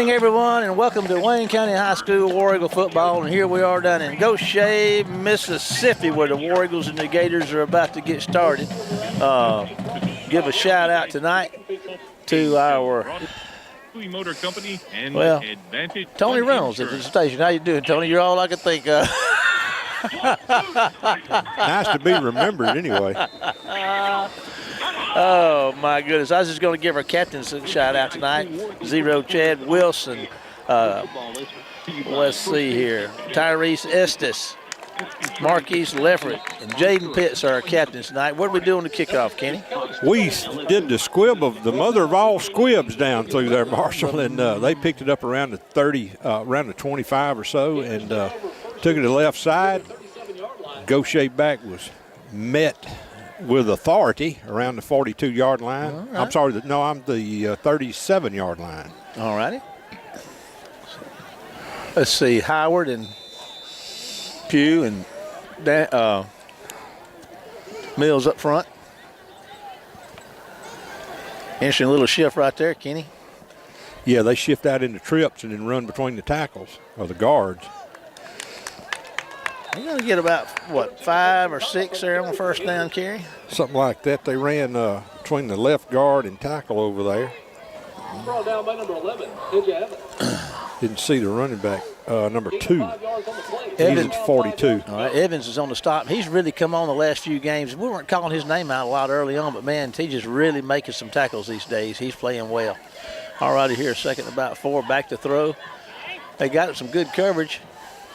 evening, everyone, and welcome to Wayne County High School War Eagle football. And here we are down in Gautier, Mississippi, where the War Eagles and the Gators are about to get started. Give a shout out tonight to our Motor Company and Advantage Tony Reynolds at the station. How you doing, Tony? You're all I can think of. Nice to be remembered, anyway. Oh, my goodness. I was just going to give our captains a shout out tonight. Zero Chad Wilson. Let's see here. Tyrese Estes, Marquise Leffert, and Jaden Pitts are our captains tonight. What are we doing to kick off, Kenny? We did the squib of the mother of all squibs down through there, Marshall, and they picked it up around the 30, around the 25 or so, and took it to the left side. Gautier back was met with authority around the 42-yard line. Right. I'm sorry, I'm the 37-yard line. All righty. Let's see, Howard and Pugh and Mills up front. Interesting little shift right there, Kenny. Yeah, they shift out into trips and then run between the tackles or the guards. You're going to get about, 5 or 6 there on the first down carry? Something like that. They ran between the left guard and tackle over there. Brought down by number 11, Didn't see the running back, number 2. Evans, 42. All right, Evans is on the stop. He's really come on the last few games. We weren't calling his name out a lot early on, but, man, he's just really making some tackles these days. He's playing well. All righty, here, second about 4, back to throw. They got some good coverage,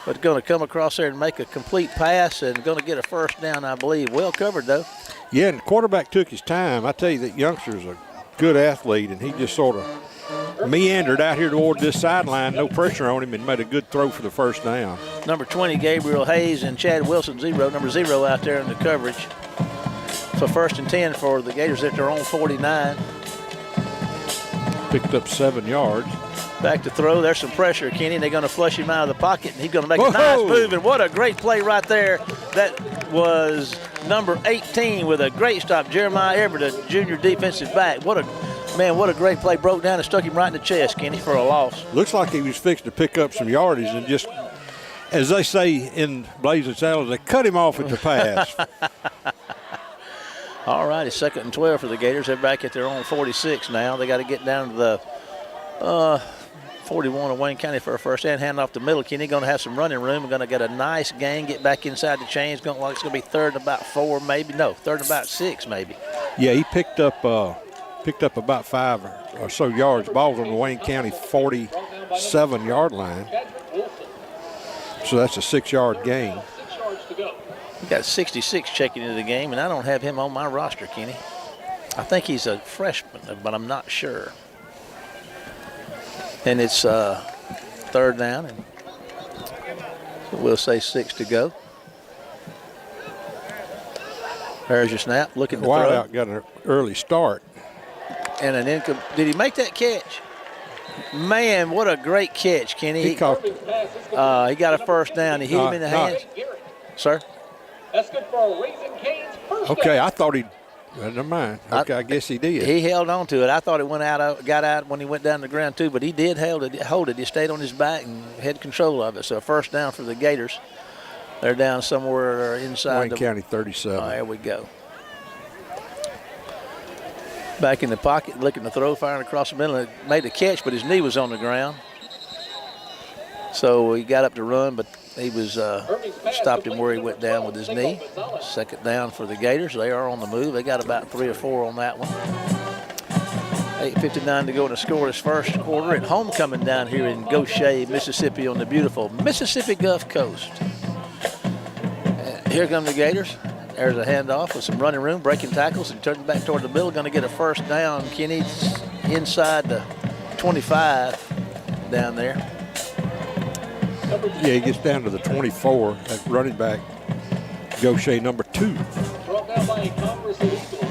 but going to come across there and make a complete pass and going to get a first down, I believe. Well covered, though. Yeah, and the quarterback took his time. I tell you, that youngster's a good athlete, and he just sort of meandered out here toward this sideline, no pressure on him, and made a good throw for the first down. Number 20, Gabriel Hayes, and Chad Wilson, number 0 out there in the coverage. So first and 10 for the Gators at their own 49. Picked up 7 yards. Back to throw. There's some pressure, Kenny. They're going to flush him out of the pocket, and he's going to make a nice move. And what a great play right there. That was number 18 with a great stop. Jeremiah Everett, a junior defensive back. What a great play. Broke down and stuck him right in the chest, Kenny, for a loss. Looks like he was fixed to pick up some yardage and just, as they say in Blazing Saddles, they cut him off at the pass. All righty, second and 12 for the Gators. They're back at their own 46 now. They got to get down to the 41 of Wayne County for a first down. Hand off the middle. Kenny going to have some running room. We're going to get a nice gain, get back inside the chains. It's going to be third and about 4 maybe. No, third and about 6 maybe. Yeah, he picked up about 5 or so yards. Ball's on the Wayne County 47-yard line. So that's a 6-yard gain. We got 66 checking into the game, and I don't have him on my roster, Kenny. I think he's a freshman, but I'm not sure. And it's third down, and we'll say 6 to go. There's your snap, looking to throw. Wideout got an early start. And an income. Did he make that catch? Man, what a great catch, Kenny. He caught. He got a first down. He hit him in the hands. Sir? That's good for a Raising Cane's first down. Okay, I thought he. Never mind. Okay, I guess he did. He held on to it. I thought it got out when he went down to the ground too, but he did hold it. He stayed on his back and had control of it. So a first down for the Gators. They're down somewhere inside Wayne County 37. Oh, there we go. Back in the pocket, looking to throw, firing across the middle. Made a catch, but his knee was on the ground. So he got up to run, but he was stopped him where he went down with his knee. Second down for the Gators. They are on the move. They got about 3 or 4 on that one. 8:59 to go in the scoreless first quarter. And homecoming down here in Gautier, Mississippi, on the beautiful Mississippi Gulf Coast. Here come the Gators. There's a handoff with some running room, breaking tackles, and turning back toward the middle. Going to get a first down. Kenny's inside the 25 down there. Yeah, he gets down to the 24 at running back, Gautier number 2. Brought down by a Conference illegal.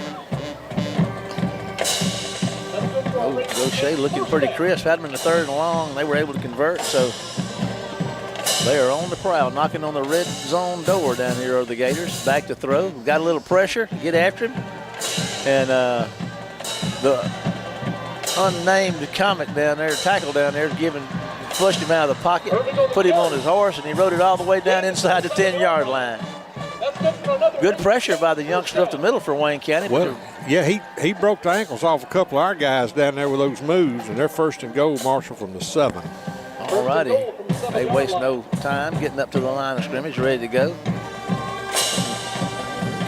Gautier looking pretty crisp. Had them in the third and long. They were able to convert, so they are on the prowl, knocking on the red zone door down here of the Gators. Back to throw. Got a little pressure. Get after him. And the unnamed comic down there, tackle down there, flushed him out of the pocket, put him on his horse, and he rode it all the way down inside the 10-yard line. Good pressure by the youngster up the middle for Wayne County. Well, yeah, he broke the ankles off a couple of our guys down there with those moves, and they're first and goal, Marshall, from the 7. All righty. They waste no time getting up to the line of scrimmage, ready to go.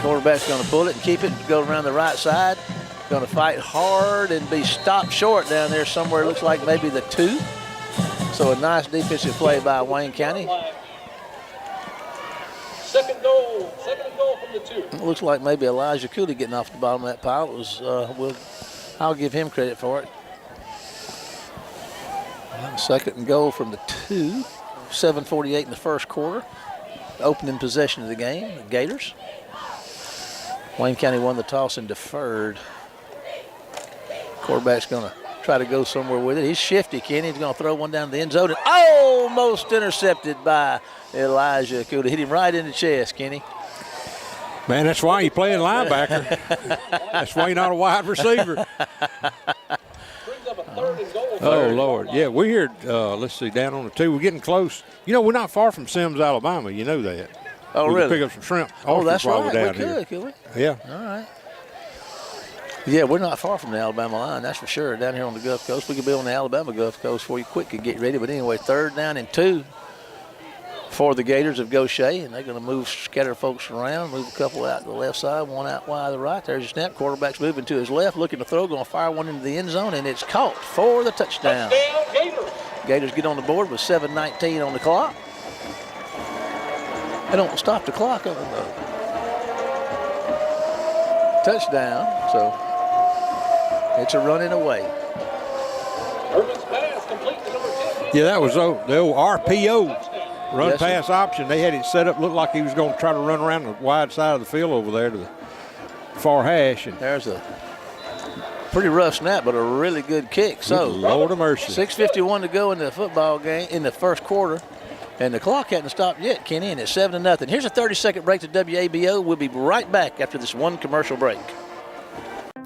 Quarterback's going to pull it and keep it and go around the right side. Going to fight hard and be stopped short down there somewhere. Looks like maybe the 2. So a nice defensive play by Wayne County. Second and goal from the 2. It looks like maybe Elijah Cooley getting off the bottom of that pile. It was, I'll give him credit for it. Second and goal from the 2. 7:48 in the first quarter. Opening possession of the game, the Gators. Wayne County won the toss and deferred. Quarterback's going to try to go somewhere with it. He's shifty, Kenny. He's going to throw one down the end zone. And almost intercepted by Elijah Cooley. Hit him right in the chest, Kenny. Man, that's why you're playing linebacker. That's why you're not a wide receiver. Brings up a third and goal. Oh, Lord. Yeah, we're here, let's see, down on the 2. We're getting close. You know, we're not far from Sims, Alabama. You know that. Oh, we really? Pick up some shrimp. Oh, that's while right. we're down We here. could we? Yeah. All right. Yeah, we're not far from the Alabama line, that's for sure. Down here on the Gulf Coast. We could be on the Alabama Gulf Coast before you quick could get ready. But anyway, 3rd down and 2 for the Gators of Gautier. And they're going to move, scatter folks around, move a couple out to the left side, one out wide to the right. There's your snap. Quarterback's moving to his left, looking to throw, going to fire one into the end zone, and it's caught for the touchdown. Gators get on the board with 7:19 on the clock. They don't stop the clock on it, though. Touchdown, so it's a running away. Urban's pass complete to number 10. Yeah, that was the old RPO. Run Yes, pass option. They had it set up, looked like he was going to try to run around the wide side of the field over there to the far hash. And There's a pretty rough snap, but a really good kick. So, Lord of mercy. 6:51 to go in the football game in the first quarter, and the clock hadn't stopped yet, Kenny, and it's 7-0. Here's a 30-second break to WABO. We'll be right back after this one commercial break.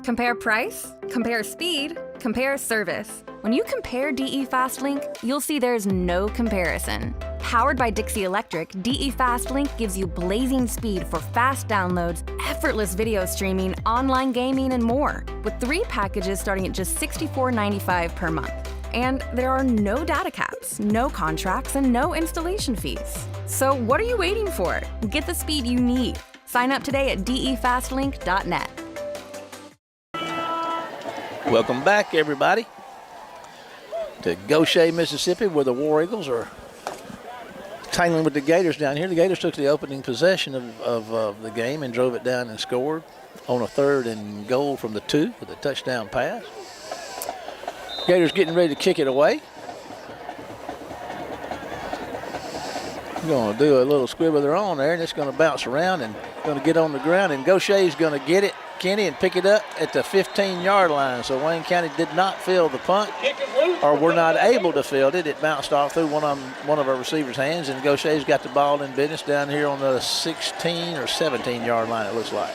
Compare price, compare speed, compare service. When you compare DE FastLink, you'll see there's no comparison. Powered by Dixie Electric, DE FastLink gives you blazing speed for fast downloads, effortless video streaming, online gaming, and more, with 3 packages starting at just $64.95 per month. And there are no data caps, no contracts, and no installation fees. So what are you waiting for? Get the speed you need. Sign up today at defastlink.net. Welcome back, everybody, to Gautier, Mississippi, where the War Eagles are tangling with the Gators down here. The Gators took the opening possession of the game and drove it down and scored on a 3rd and goal from the 2 with a touchdown pass. Gators getting ready to kick it away. Going to do a little squib of their own there, and it's going to bounce around and going to get on the ground. And Gautier's going to get it, Kenny, and pick it up at the 15-yard line. So Wayne County did not field the punt, or were not able to field it. It bounced off through one of our receivers' hands, and Gautier's got the ball in business down here on the 16 or 17-yard line, it looks like.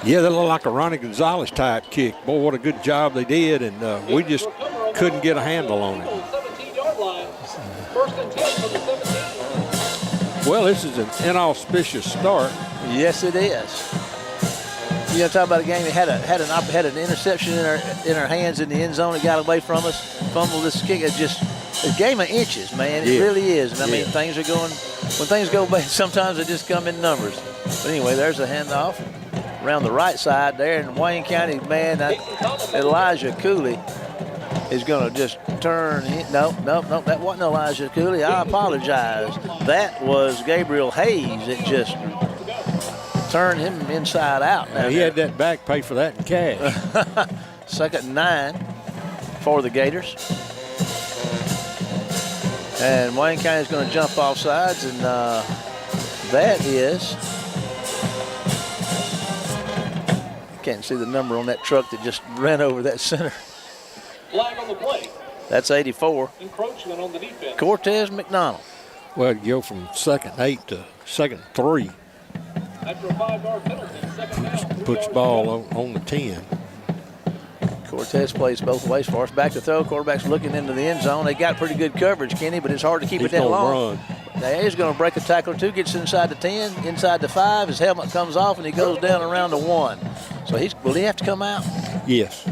Yeah, that looked like a Ronnie Gonzalez type kick. Boy, what a good job they did, and we just couldn't get a handle on it. 17-yard line. First and 10 from the 17. Well, this is an inauspicious start. Yes, it is. You know, talk about a game that had an interception in our hands in the end zone. It got away from us. Fumbled this kick. It's just a game of inches, man. It really is. And I mean, things are going. When things go bad, sometimes they just come in numbers. But anyway, there's a handoff around the right side there, and Wayne County, man, Elijah Cooley is going to just turn. No, that wasn't Elijah Cooley. I apologize. That was Gabriel Hayes. It just turned him inside out. Yeah, he had that back pay for that in cash. 2nd and 9 for the Gators. And Wayne County is going to jump off sides, and that is, can't see the number on that truck that just ran over that center. Flag on the play. That's 84. Encroachment on the defense. Cortez McDonald. Well, you go from 2nd 8 to 2nd 3. After a 5-yard penalty, 2nd down. Puts ball on the 10. Cortez plays both ways for us. Back to throw. Quarterback's looking into the end zone. They got pretty good coverage, Kenny, but it's hard to keep it that long. He's going to break a tackle or two, gets inside the 10, inside the 5. His helmet comes off, and he goes down around the 1. So will he have to come out? Yes.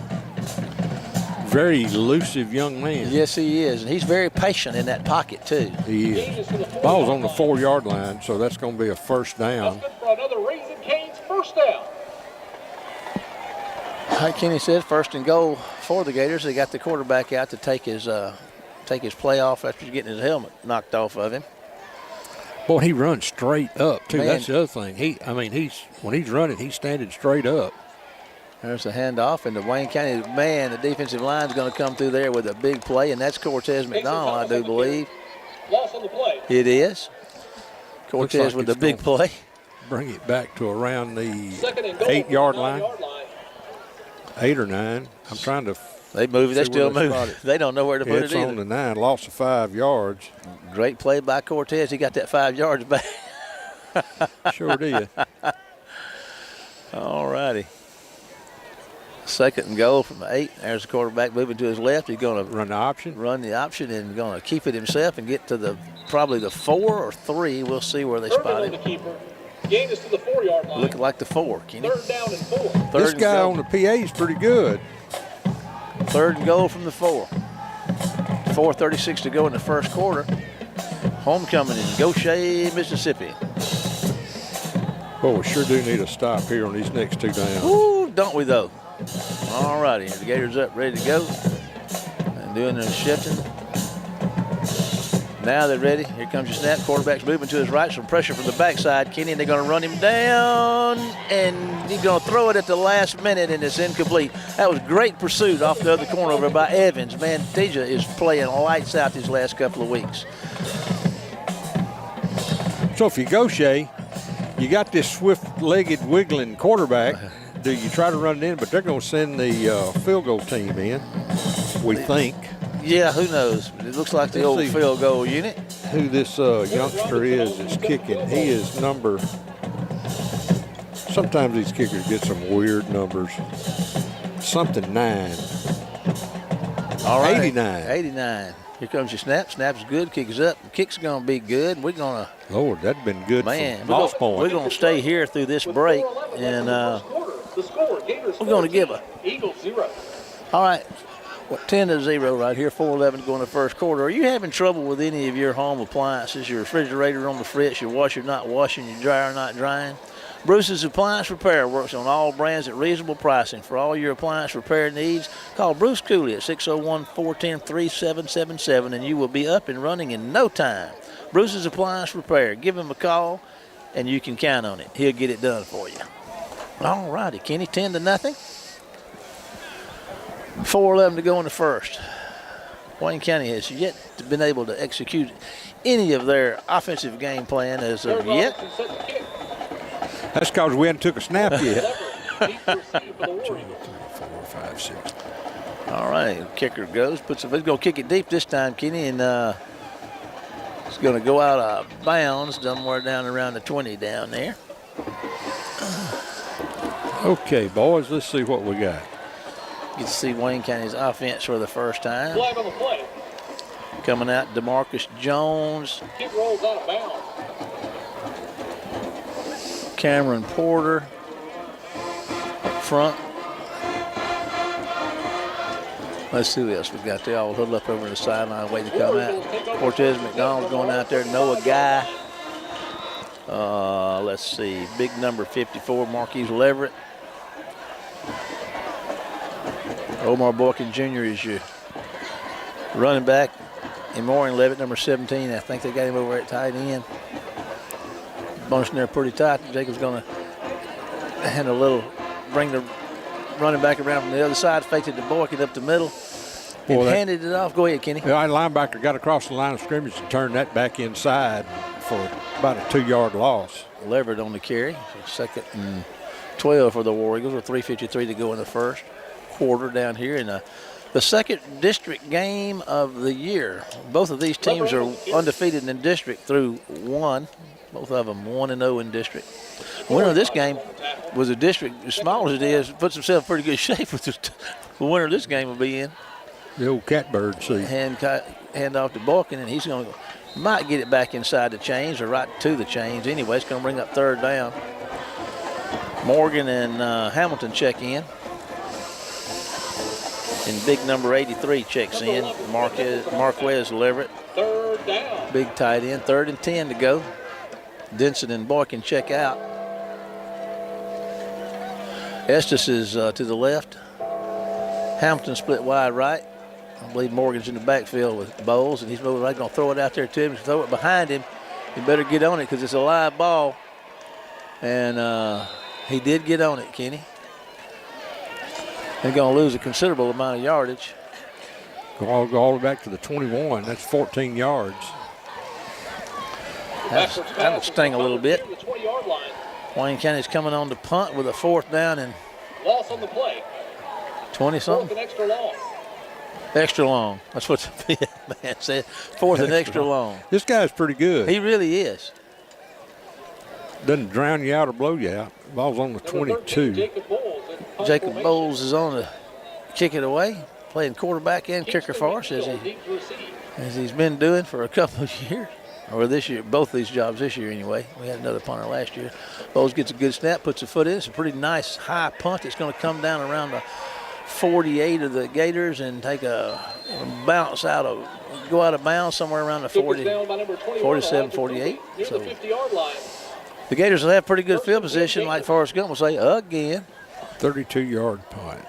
Very elusive young man. Yes, he is. And he's very patient in that pocket, too. He is. Ball's on the 4-yard line, so that's going to be a first down. For another Raising Cane's first down. Like Kenny said, first and goal for the Gators. They got the quarterback out to take his play off after getting his helmet knocked off of him. Boy, he runs straight up, too. Man. That's the other thing. When he's running, he's standing straight up. There's a handoff, and the Wayne County, man, the defensive line is going to come through there with a big play, and that's Cortez McDonald, I do believe. Loss on the play. It is. Cortez like with the big play. Bring it back to around the 8-yard line. 8 or 9. I'm trying to. They move it. They still move it. They don't know where to put it It's either. on the 9. Loss of 5 yards. Great play by Cortez. He got that 5 yards back. Sure did. All righty. Second and goal from the 8. There's the quarterback moving to his left. He's going to run the option and going to keep it himself and get to probably the 4 or 3. We'll see where they spot him. Gain is to the 4-yard line. Looking like the 4, Kenny. Third down and 4. This guy on the PA is pretty good. Third and goal from the 4. 4:36 to go in the first quarter. Homecoming in Gautier, Mississippi. Boy, we sure do need a stop here on these next 2 downs. Ooh, don't we though? All righty, the Gators up, ready to go. And doing their shifting. Now they're ready. Here comes your snap. Quarterback's moving to his right. Some pressure from the backside. Kenny, and they're going to run him down. And he's going to throw it at the last minute, and it's incomplete. That was great pursuit off the other corner over by Evans. Man, Deja is playing lights out these last couple of weeks. So if you go, Shay, you got this swift-legged, wiggling quarterback. Do you try to run it in? But they're going to send the field goal team in, we think. Yeah, who knows? It looks like the old field goal unit. Who this youngster is that's kicking. He is number. Sometimes these kickers get some weird numbers. Something 9. All right. 89. 89. Here comes your snap. Snap's good. Kick is up. Kick's going to be good. We're going to. Lord, that'd been good. Man, lost point. We're going to stay here through this break, and we're going to give a. Eagles 0. All right. 10-0 right here, 4:11 going to the first quarter. Are you having trouble with any of your home appliances? Your refrigerator on the fritz, your washer not washing, your dryer not drying? Bruce's Appliance Repair works on all brands at reasonable pricing. For all your appliance repair needs, call Bruce Cooley at 601-410-3777, and you will be up and running in no time. Bruce's Appliance Repair. Give him a call, and you can count on it. He'll get it done for you. All righty, Kenny, 10-0. 4:11 to go in the first. Wayne County has yet been able to execute any of their offensive game plan as of yet. That's because we hadn't took a snap yet. 2, 3, 4, 5, 6. All right, kicker goes. He's going to kick it deep this time, Kenny, and it's going to go out of bounds somewhere down around the 20 down there. Okay, boys, let's see what we got. Get to see Wayne County's offense for the first time. Flag on the play. Coming out, DeMarcus Jones. Kick rolls out of bounds. Cameron Porter up front. Let's see who else we got there. All huddled up over the sideline waiting to come out. Cortez McDonald's going out there. Noah Guy. Let's see. Big number 54, Marquise Leverett. Omar Boykin Jr. is your running back. And Maureen Levitt, number 17. I think they got him over at tight end. Bunching there pretty tight. Jacob's going to hand bring the running back around from the other side, faked it to Boykin up the middle, and handed it off. Go ahead, Kenny. The linebacker got across the line of scrimmage and turned that back inside for about a 2-yard loss. Leverett on the carry. Second and 12 for the War Eagles with 3:53 to go in the first quarter down here in the second district game of the year. Both of these teams are undefeated in district through one. Both of them 1-0 in district. The winner of this game was a district as small as it is, puts himself in pretty good shape with The winner of this game will be in. The old catbird seat. Hand off to Boykin, and he's going to might get it back inside the chains or right to the chains. Anyway, it's going to bring up third down. Morgan and Hamilton check in. And big number 83 checks in. Marquez Leverett. Third down. Big tight end. 3rd and 10 to go. Denson and Boykin check out. Estes is to the left. Hamilton split wide right. I believe Morgan's in the backfield with Bowles, and he's moving right. Going to throw it out there to him. Throw it behind him. He better get on it because it's a live ball. And he did get on it, Kenny. They're going to lose a considerable amount of yardage. Go all the way back to the 21. That's 14 yards. That'll sting a little bit. Wayne County's coming on to punt with a 4th down and Loss on the play. 20-something. Extra long. Extra long. That's what the man said. 4th and extra long. This guy's pretty good. He really is. Doesn't drown you out or blow you out. Ball's on the 22. Jacob Bowles is on to kick it away, playing quarterback and kicker for us as he's been doing for a couple of years. Or this year, both these jobs this year anyway. We had another punter last year. Bowles gets a good snap, puts a foot in. It's a pretty nice high punt. It's going to come down around the 48 of the Gators and take a bounce go out of bounds somewhere around the 40, 47, 48. So the Gators will have pretty good field position, like Forrest Gump will say, again. 32-yard punt.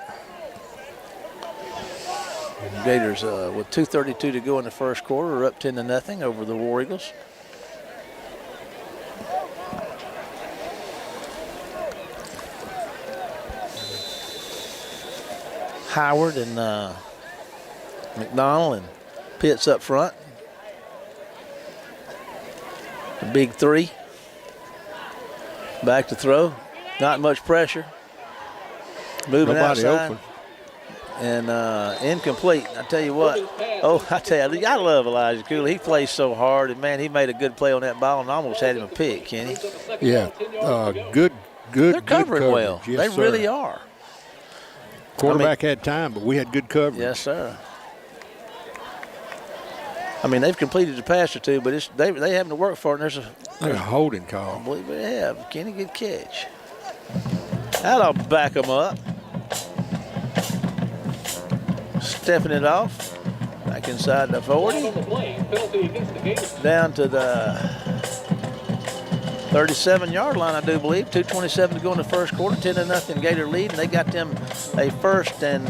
Gators with 2:32 to go in the first quarter are up 10-0 over the War Eagles. Howard and McDonald and Pitts up front. The big 3. Back to throw. Not much pressure. Moving Nobody outside. open. And incomplete. I tell you what. Oh, I tell you, I love Elijah Cooley. He plays so hard, and man, he made a good play on that ball and almost had him a pick, Kenny. Yeah, good. They're covering coverage. well. Yes, they sir. really are. Quarterback had time, but we had good coverage. Yes, sir. I mean, they've completed a pass or two, but they having to work for it. And There's a holding I call. believe they have. Kenny, good catch. That'll back them up. Stepping it off. Back inside the 40. Down to the 37-yard line, I do believe. 2:27 to go in the first quarter. 10-0 Gator lead, and they got them a 1st and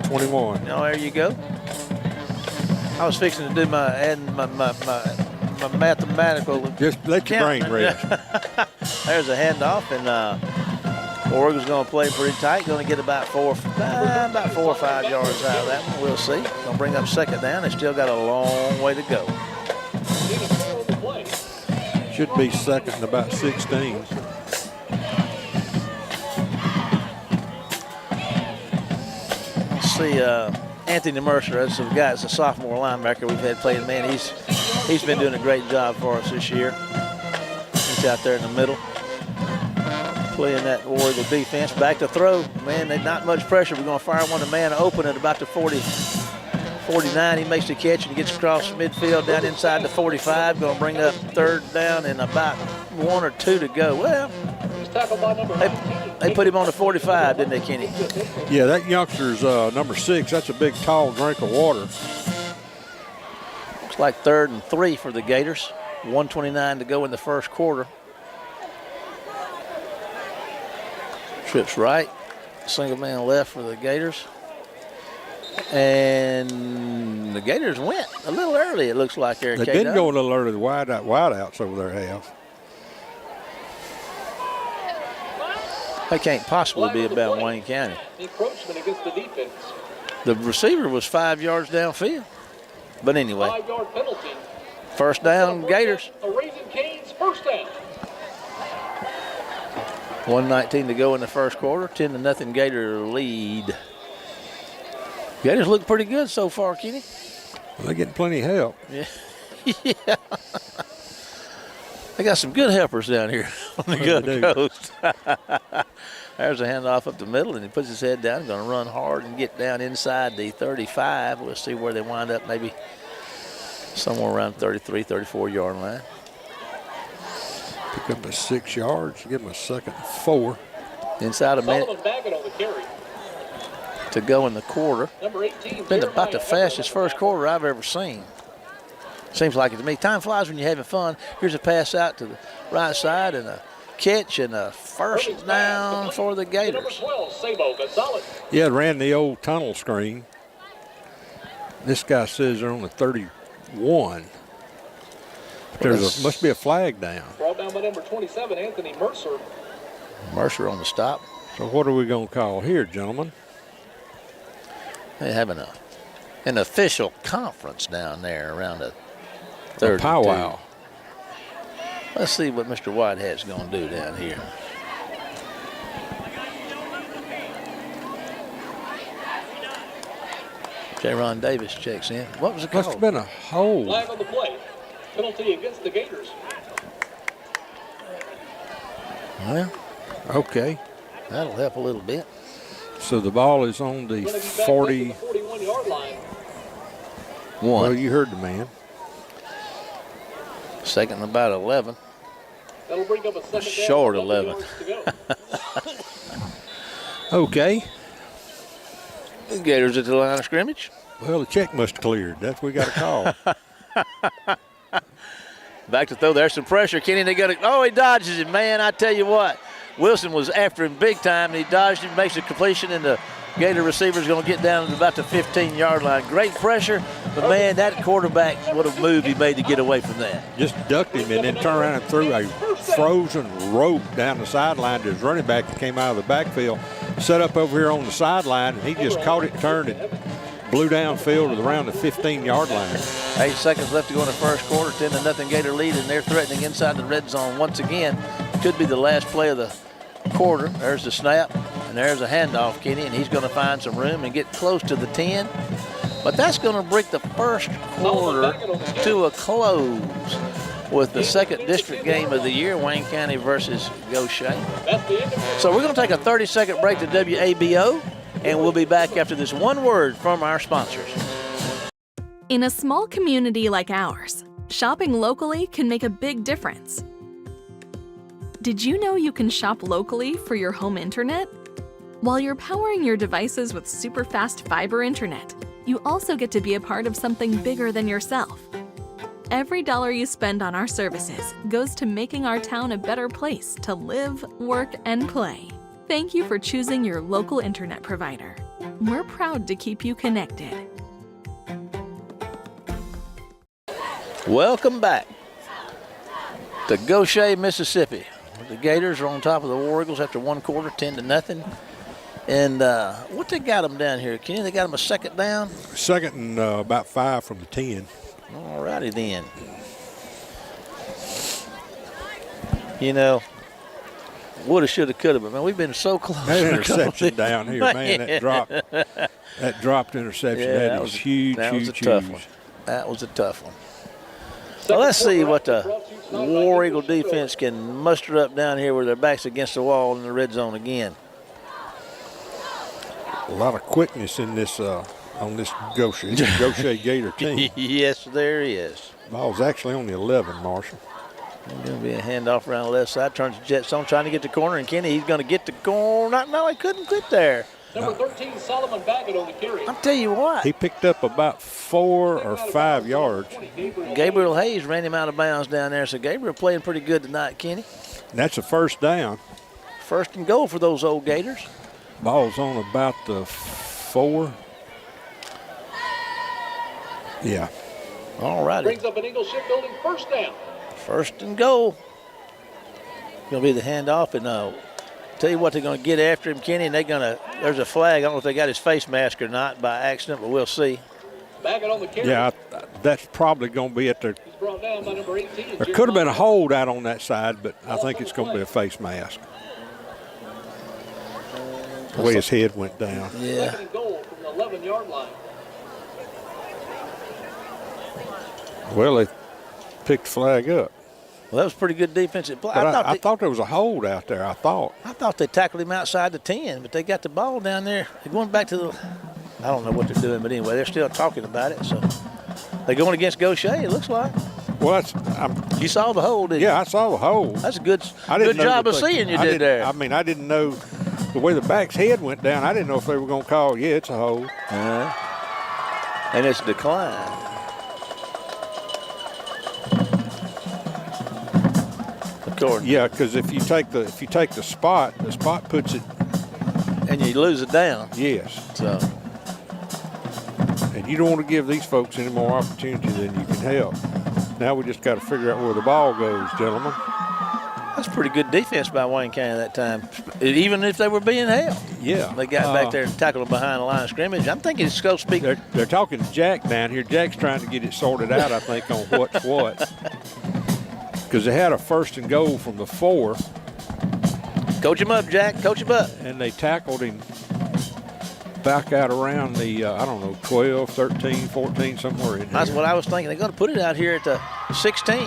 21. Oh, there you go. I was fixing to do my mathematical. Just let your brain rest. There's a handoff, and Oregon's going to play pretty tight. Going to get about 4 or 5 yards out of that one. We'll see. Going to bring up 2nd down. They still got a long way to go. Should be 2nd and about 16. Let's see. Anthony Mercer, that's a guy. It's a sophomore linebacker we've had playing. Man, he's been doing a great job for us this year. He's out there in the middle, playing that Oregon defense. Back to throw. Man, they not much pressure. We're going to fire one to man open at about the 40, 49. He makes the catch and gets across midfield down inside the 45. Going to bring up 3rd down and about 1 or 2 to go. Well, they put him on the 45, didn't they, Kenny? Yeah, that youngster's number 6. That's a big, tall drink of water. Looks like 3rd and 3 for the Gators. 1:29 to go in the first quarter. Trips right. Single man left for the Gators. And the Gators went a little early, it looks like there. They did go a little early. The wideouts over there have. They can't possibly be about Wayne County. Encroachment against the defense. The receiver was 5 yards downfield. But anyway, 5-yard penalty. 1st down, Gators. A Raising Cane's 1st down. 1:19 to go in the first quarter. 10-0 Gator lead. Gators look pretty good so far, Kenny. Well, they're getting plenty of help. Yeah. Yeah. They got some good helpers down here on the Gulf Coast. There's a handoff up the middle, and he puts his head down. Going to run hard and get down inside the 35. We'll see where they wind up, maybe somewhere around 33, 34-yard line. Pick up a 6 yards, give him a 2nd and 4. Inside a minute to go in the quarter. Been about the fastest first quarter I've ever seen. Seems like it to me. Time flies when you're having fun. Here's a pass out to the right side and a catch and a first down for the Gators. Yeah, ran the old tunnel screen. This guy says they're on the 31. Must be a flag down. Brought down by number 27, Anthony Mercer. Mercer on the stop. So what are we going to call here, gentlemen? They're having an official conference down there around the 32. Powwow. Let's see what Mr. Whitehead's going to do down here. J-Ron Davis checks in. What was the call? Must have been a hold. Flag on the play. Penalty against the Gators. Well, Okay. that'll help a little bit. So the ball is on the 40. 41-yard line. Well, you heard the man. Second and about 11. That'll bring up a second down. Short 11. Yards to go. Okay. The Gators at the line of scrimmage. Well, the check must have cleared. That's what we got a call. Back to throw. There's some pressure. Kenny, they got it. Oh, he dodges it, man. I tell you what. Wilson was after him big time, and he dodged him, makes a completion, and the Gator receiver's going to get down to about the 15-yard line. Great pressure, but, man, that quarterback, what a move he made to get away from that. Just ducked him and then turned around and threw a frozen rope down the sideline to his running back that came out of the backfield. Set up over here on the sideline, and he just caught it, turned it, blew downfield to around the 15-yard line. 8 seconds left to go in the first quarter. 10-0 Gator lead, and they're threatening inside the red zone once again. Could be the last play of the quarter. There's the snap, and there's a handoff, Kenny, and he's going to find some room and get close to the 10. But that's going to bring the first quarter to a close with the second district game of the year, Wayne County versus Gautier. So we're going to take a 30-second break to WABO, and we'll be back after this one word from our sponsors. In a small community like ours, shopping locally can make a big difference. Did you know you can shop locally for your home internet? While you're powering your devices with super fast fiber internet, you also get to be a part of something bigger than yourself. Every dollar you spend on our services goes to making our town a better place to live, work, and play. Thank you for choosing your local internet provider. We're proud to keep you connected. Welcome back to Gautier, Mississippi. The Gators are on top of the War Eagles after one quarter, 10-0. And what they got them down here, Kenny? They got them a second down? Second and about 5 from the 10. All righty then. You know, woulda, shoulda, coulda, but man, we've been so close. That interception down here, man, that dropped interception, Yeah, that is huge, that was a huge, tough huge. one. That was a tough one. Well, let's see what the War Eagle defense can muster up down here with their backs against the wall in the red zone again. A lot of quickness in this on this Gautier Gator team. Yes, there is. Ball's actually on the 11, Marshall. There's going to be a handoff around the left side. Turns the Jets on, trying to get the corner, and Kenny, he's going to get the corner. No, he couldn't quit there. Number 13, Solomon Baggett on the carry. I'll tell you what. He picked up about 4 or 5 yards. Gabriel Hayes ran him out of bounds down there, so Gabriel playing pretty good tonight, Kenny. And that's a first down. First and goal for those old Gators. Ball's on about the 4. Yeah. All righty. Brings up an Eagle shipbuilding first down. First and goal. Going to be the handoff, and tell you what, they're going to get after him, Kenny, and there's a flag. I don't know if they got his face mask or not by accident, but we'll see. Baggett on the carry. Yeah, that's probably going to be at their. He's brought down by number 18. There could have been a hold out on that side, but I think it's going to be a face mask. The way his head went down. Yeah. Second and goal from the 11-yard line. Well, they picked the flag up. Well, that was pretty good defensive play. But I thought there was a hold out there, I thought. I thought they tackled him outside the 10, but they got the ball down there. They're going back to the – I don't know what they're doing, but anyway, they're still talking about it. So they're going against Gautier, it looks like. Well, you saw the hold, didn't you? Yeah, I saw the hold. That's a good job of seeing you did there. I mean, I didn't know the way the back's head went down. I didn't know if they were going to call, yeah, it's a hold. And it's declined. Yeah, because if you take the spot puts it, and you lose it down. Yes. So. And you don't want to give these folks any more opportunity than you can help. Now we just got to figure out where the ball goes, gentlemen. That's pretty good defense by Wayne County that time, even if they were being held. Yeah. They got back there and tackled them behind the line of scrimmage. I'm thinking it's going to speak. They're talking to Jack down here. Jack's trying to get it sorted out, I think, on what's what. Because they had a 1st and goal from the 4. Coach him up, Jack. Coach him up. And they tackled him back out around the, 12, 13, 14, somewhere in here. That's what I was thinking. They're going to put it out here at the 16.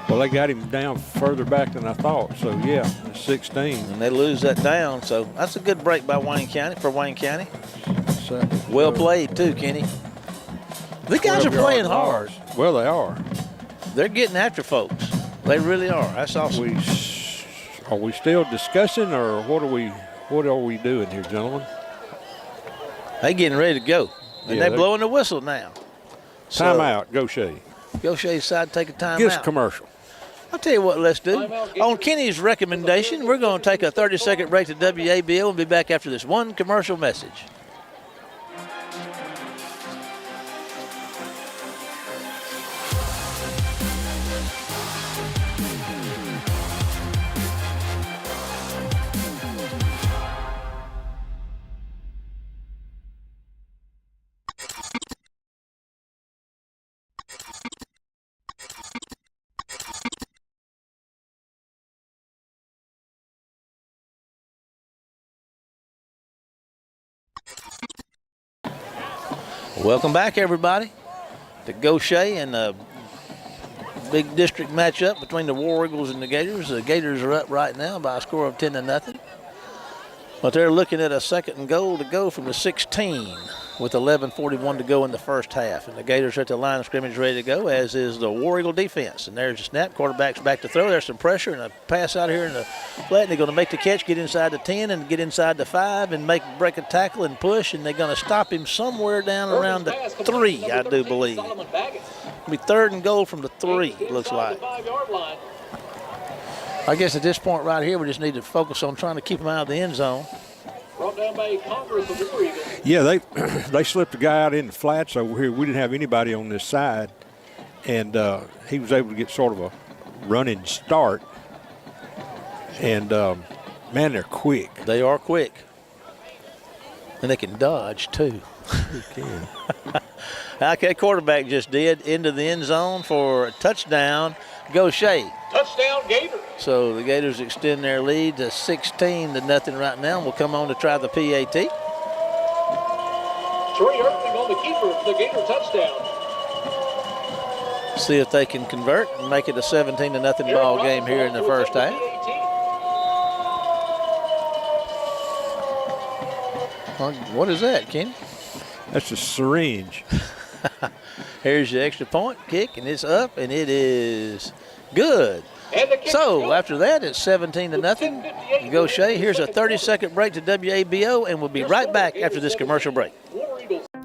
Well, they got him down further back than I thought. So, yeah, 16. And they lose that down. So that's a good break by Wayne County, for Wayne County. Well played, too, Kenny. The guys are playing hard. Well, they are. They're getting after folks. They really are. That's awesome. Are we still discussing, or what are we doing here, gentlemen? They getting ready to go. And they're blowing the whistle now. Timeout, Gautier. Gautier decided to take a timeout. Get us a commercial. I'll tell you what let's do. On Kenny's recommendation, we're going to take a 30-second break to WABL and be back after this one commercial message. Welcome back, everybody, to Gautier and the big district matchup between the War Eagles and the Gators. The Gators are up right now by a score of 10-0. But they're looking at a 2nd and goal to go from the 16 with 11:41 to go in the first half. And the Gators are at the line of scrimmage ready to go, as is the War Eagle defense. And there's a snap. Quarterback's back to throw. There's some pressure and a pass out here in the flat. And they're going to make the catch, get inside the 10 and get inside the 5 and break a tackle and push. And they're going to stop him somewhere down around the 3, I do believe. It'll be 3rd and goal from the 3, it looks like. I guess at this point right here, we just need to focus on trying to keep him out of the end zone. Brought down by Congress of the War Eagles. Yeah, they slipped a guy out in the flats over here. We didn't have anybody on this side, and he was able to get sort of a running start. And, man, they're quick. They are quick. And they can dodge, too. They can. Okay, quarterback just did into the end zone for a touchdown. Gautier. Touchdown, Gators. So the Gators extend their lead to 16-0 right now. We'll come on to try the PAT. Trey Irving on the keeper for the Gator touchdown. See if they can convert and make it a 17-0 ball game here in the first half. What is that, Kenny? That's a syringe. Here's the extra point kick, and it's up, and it is good. So after that, it's 17-0. Gautier. Here's a 30-second break to WABO, and we'll be right back after this commercial break.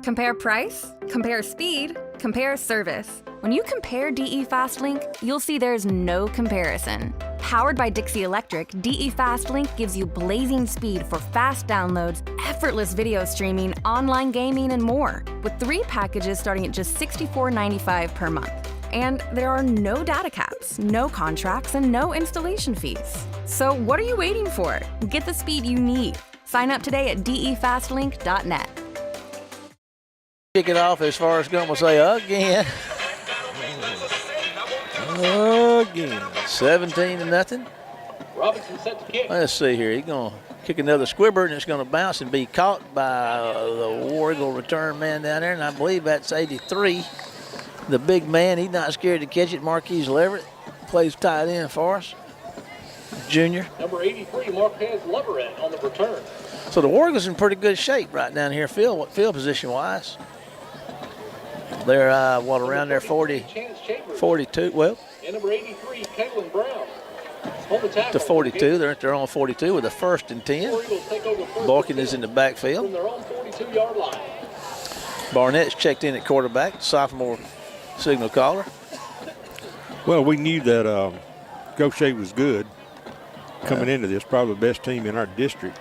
Compare price, compare speed, compare service. When you compare DE FastLink, you'll see there's no comparison. Powered by Dixie Electric, DE FastLink gives you blazing speed for fast downloads, effortless video streaming, online gaming, and more, with 3 packages starting at just $64.95 per month. And there are no data caps, no contracts, and no installation fees. So what are you waiting for? Get the speed you need. Sign up today at defastlink.net. Kick it off as far as going to say again. Again. 17-0. Robinson set to kick. Let's see here. He's going to kick another squibber, and it's going to bounce and be caught by the War Eagle return man down there, and I believe that's 83. The big man, he's not scared to catch it. Marquise Leverett plays tight end for us. Junior. Number 83, Marquez Leverett on the return. So the War Eagles in pretty good shape right down here, field position-wise. They're, around there 40, 42. Well, and number 83, Kaylin Brown. On the tackle. To 42. They're at their own 42 with a 1st and 10. Balkin is in the backfield. From their own 42-yard line. Barnett's checked in at quarterback, sophomore signal caller. Well, we knew that Gautier was good coming into this, probably the best team in our district.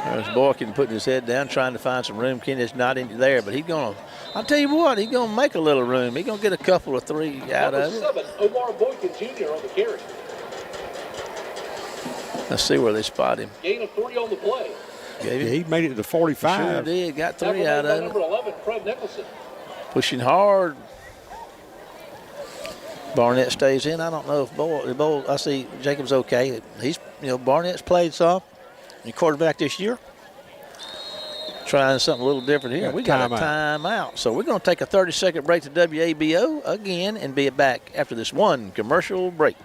There's Balkin putting his head down, trying to find some room. Kenny's not in there, but he's going to, I'll tell you what, he's going to make a little room. He's going to get a couple of 3 out of it. Number 7, Omar Boykin Jr. on the carry. Let's see where they spot him. Gain of 3 on the play. He made it to 45. Sure did, got 3 out of it. Number 11, Fred Nicholson. Pushing hard. Barnett stays in. I don't know if Bowl, I see Jacob's okay. He's, Barnett's played some. Your quarterback this year. Trying something a little different here. We got a timeout. So we're going to take a 30-second break to WABO again and be back after this one commercial break.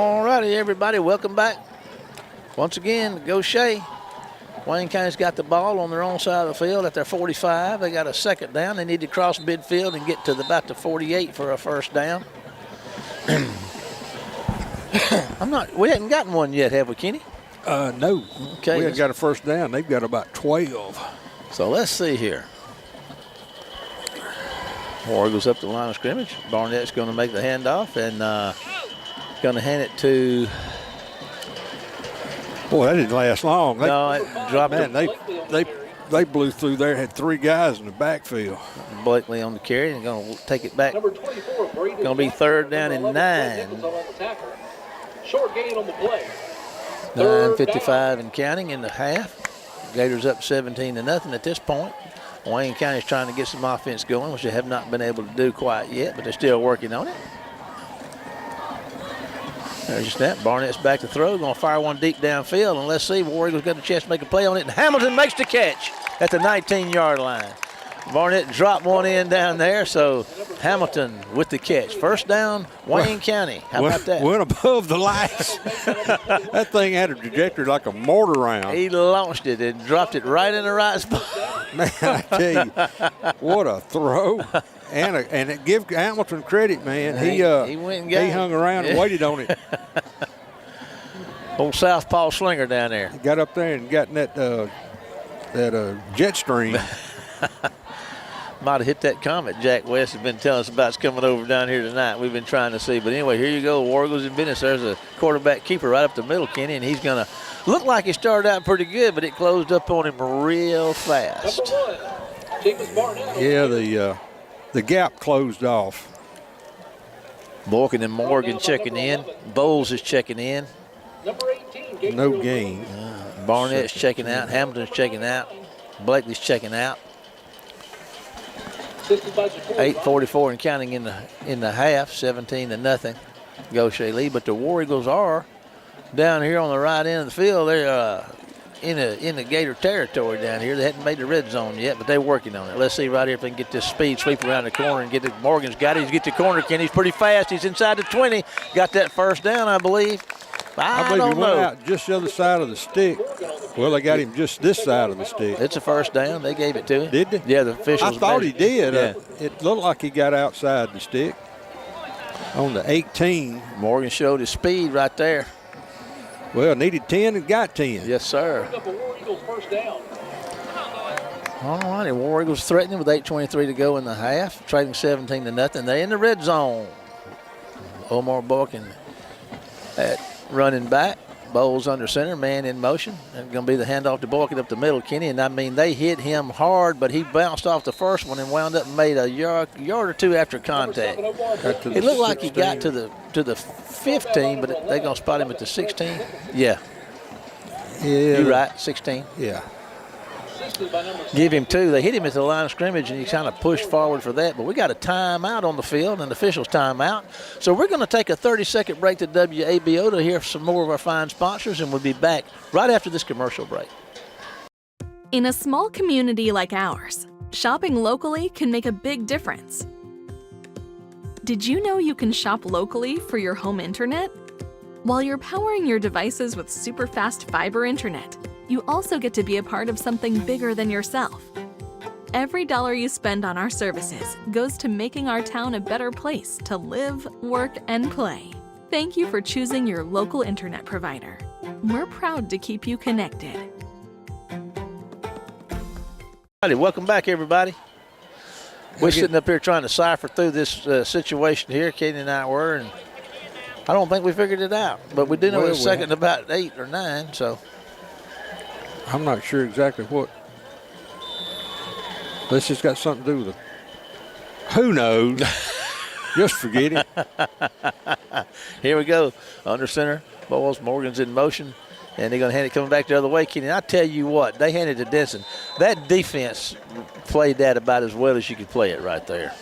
All righty, everybody, welcome back. Once again, Gautier. Wayne County's got the ball on their own side of the field at their 45. They got a 2nd down. They need to cross midfield and get to about the 48 for a 1st down. We haven't gotten one yet, have we, Kenny? No. Okay. We haven't got a 1st down. They've got about 12. So let's see here. War goes up the line of scrimmage. Barnett's going to make the handoff and going to hand it to. Boy, that didn't last long. No, it dropped. Man, they blew through there. Had 3 guys in the backfield. Blakely on the carry and going to take it back. Number 24, Brady. Going to be 3rd down and 9. Short gain on the play. 9:55 and counting in the half. Gators up 17-0 at this point. Wayne County's trying to get some offense going, which they have not been able to do quite yet, but they're still working on it. There's your snap. Barnett's back to throw. Going to fire one deep downfield, and let's see. War Eagles got a chance to make a play on it, and Hamilton makes the catch at the 19-yard line. Barnett dropped one in down there, so Hamilton with the catch. 1st down, Wayne County. How about that? Went above the lights. That thing had a trajectory like a mortar round. He launched it and dropped it right in the right spot. Man, I tell you, what a throw. And give Hamilton credit, man. He went and got he hung around and waited on it. Old southpaw slinger down there. He got up there and got in that jet stream. Might have hit that comet Jack West has been telling us about. It's coming over down here tonight. We've been trying to see. But anyway, here you go. War Eagles in business. There's a quarterback keeper right up the middle, Kenny, and he's going to look like he started out pretty good, but it closed up on him real fast. Number 1, James Barnett. Yeah, the gap closed off. Balkin and Morgan checking in. Bowles is checking in. Number 18, No gain. Barnett's checking out. Hamilton's checking out. Blakely's checking out. 8:44 and counting in the half, 17-0. Gautier lead, but the War Eagles are down here on the right end of the field. They're in the Gator territory down here. They hadn't made the red zone yet, but they're working on it. Let's see right here if they can get this speed sweep around the corner and get it. Morgan's got it. He's get the corner. Kenny's pretty fast. He's inside the 20. Got that 1st down, I believe. I believe don't he went know. out just the other side of the stick. Well, they got him just this side of the stick. It's a 1st down. They gave it to him. Did they? Yeah, the officials. I thought he did. Yeah. It looked like he got outside the stick. On the 18. Morgan showed his speed right there. Well, needed 10 and got 10. Yes, sir. War Eagles 1st down. All righty, War Eagles threatening with 8:23 to go in the half, trading 17-0. They're in the red zone. Omar Balkin at running back. Bowles under center, man in motion. And going to be the handoff to Boykin up the middle, Kenny. And I mean, they hit him hard, but he bounced off the first one and wound up and made a yard or two after contact. It looked like he got to the 15, but they're going to spot him at the 16. Yeah. You're right, 16. Yeah. Give him 2. They hit him at the line of scrimmage, and he kind of pushed forward for that. But we got a timeout on the field, an official's timeout. So we're going to take a 30-second break to WABO to hear some more of our fine sponsors, and we'll be back right after this commercial break. In a small community like ours, shopping locally can make a big difference. Did you know you can shop locally for your home internet? While you're powering your devices with super fast fiber internet, you also get to be a part of something bigger than yourself. Every dollar you spend on our services goes to making our town a better place to live, work, and play. Thank you for choosing your local internet provider. We're proud to keep you connected. Welcome back, everybody. We're sitting up here trying to cipher through this situation here. Katie and I were, and I don't think we figured it out. But we do know it's second about 8 or 9, so. I'm not sure exactly what. This has got something to do with it. Who knows? Just forget it. Here we go. Under center. Bowles. Morgan's in motion. And they're going to hand it coming back the other way, Kenny. And I tell you what, they handed it to Denson. That defense played that about as well as you could play it right there.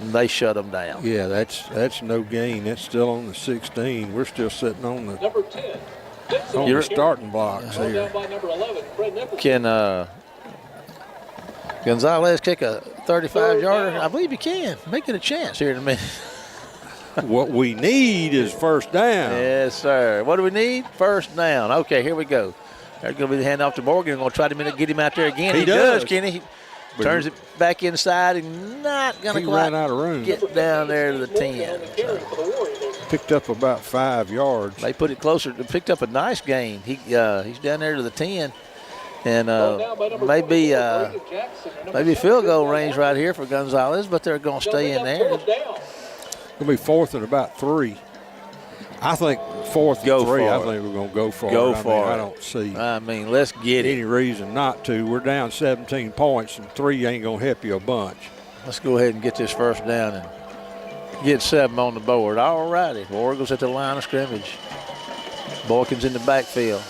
And they shut them down. Yeah, that's no gain. That's still on the 16. We're still sitting on the Number 10. the starting blocks Down here. by number 11, Fred Nicholson. Can Gonzalez kick a 35-yarder? I believe he can. Make it a chance here in a minute. What we need is first down. Yes, sir. What do we need? First down. Okay, here we go. There's going to be the handoff to Morgan. We're going to try to get him out there again. He does, Kenny. He turns it back inside and not going to ran out of room. Get down there to the 10. Picked up about 5 yards. They put it closer. Picked up a nice gain. He's down there to the 10. And maybe field goal range right here for Gonzalez, but they're going to stay in there. It'll be 4th and about 3. I think 4th and 3. I think we're going to go for it. I don't see. Let's get any reason not to. We're down 17 points, and 3 ain't going to help you a bunch. Let's go ahead and get this first down and get 7 on the board. All righty. Orgle's at the line of scrimmage. Boykin's in the backfield.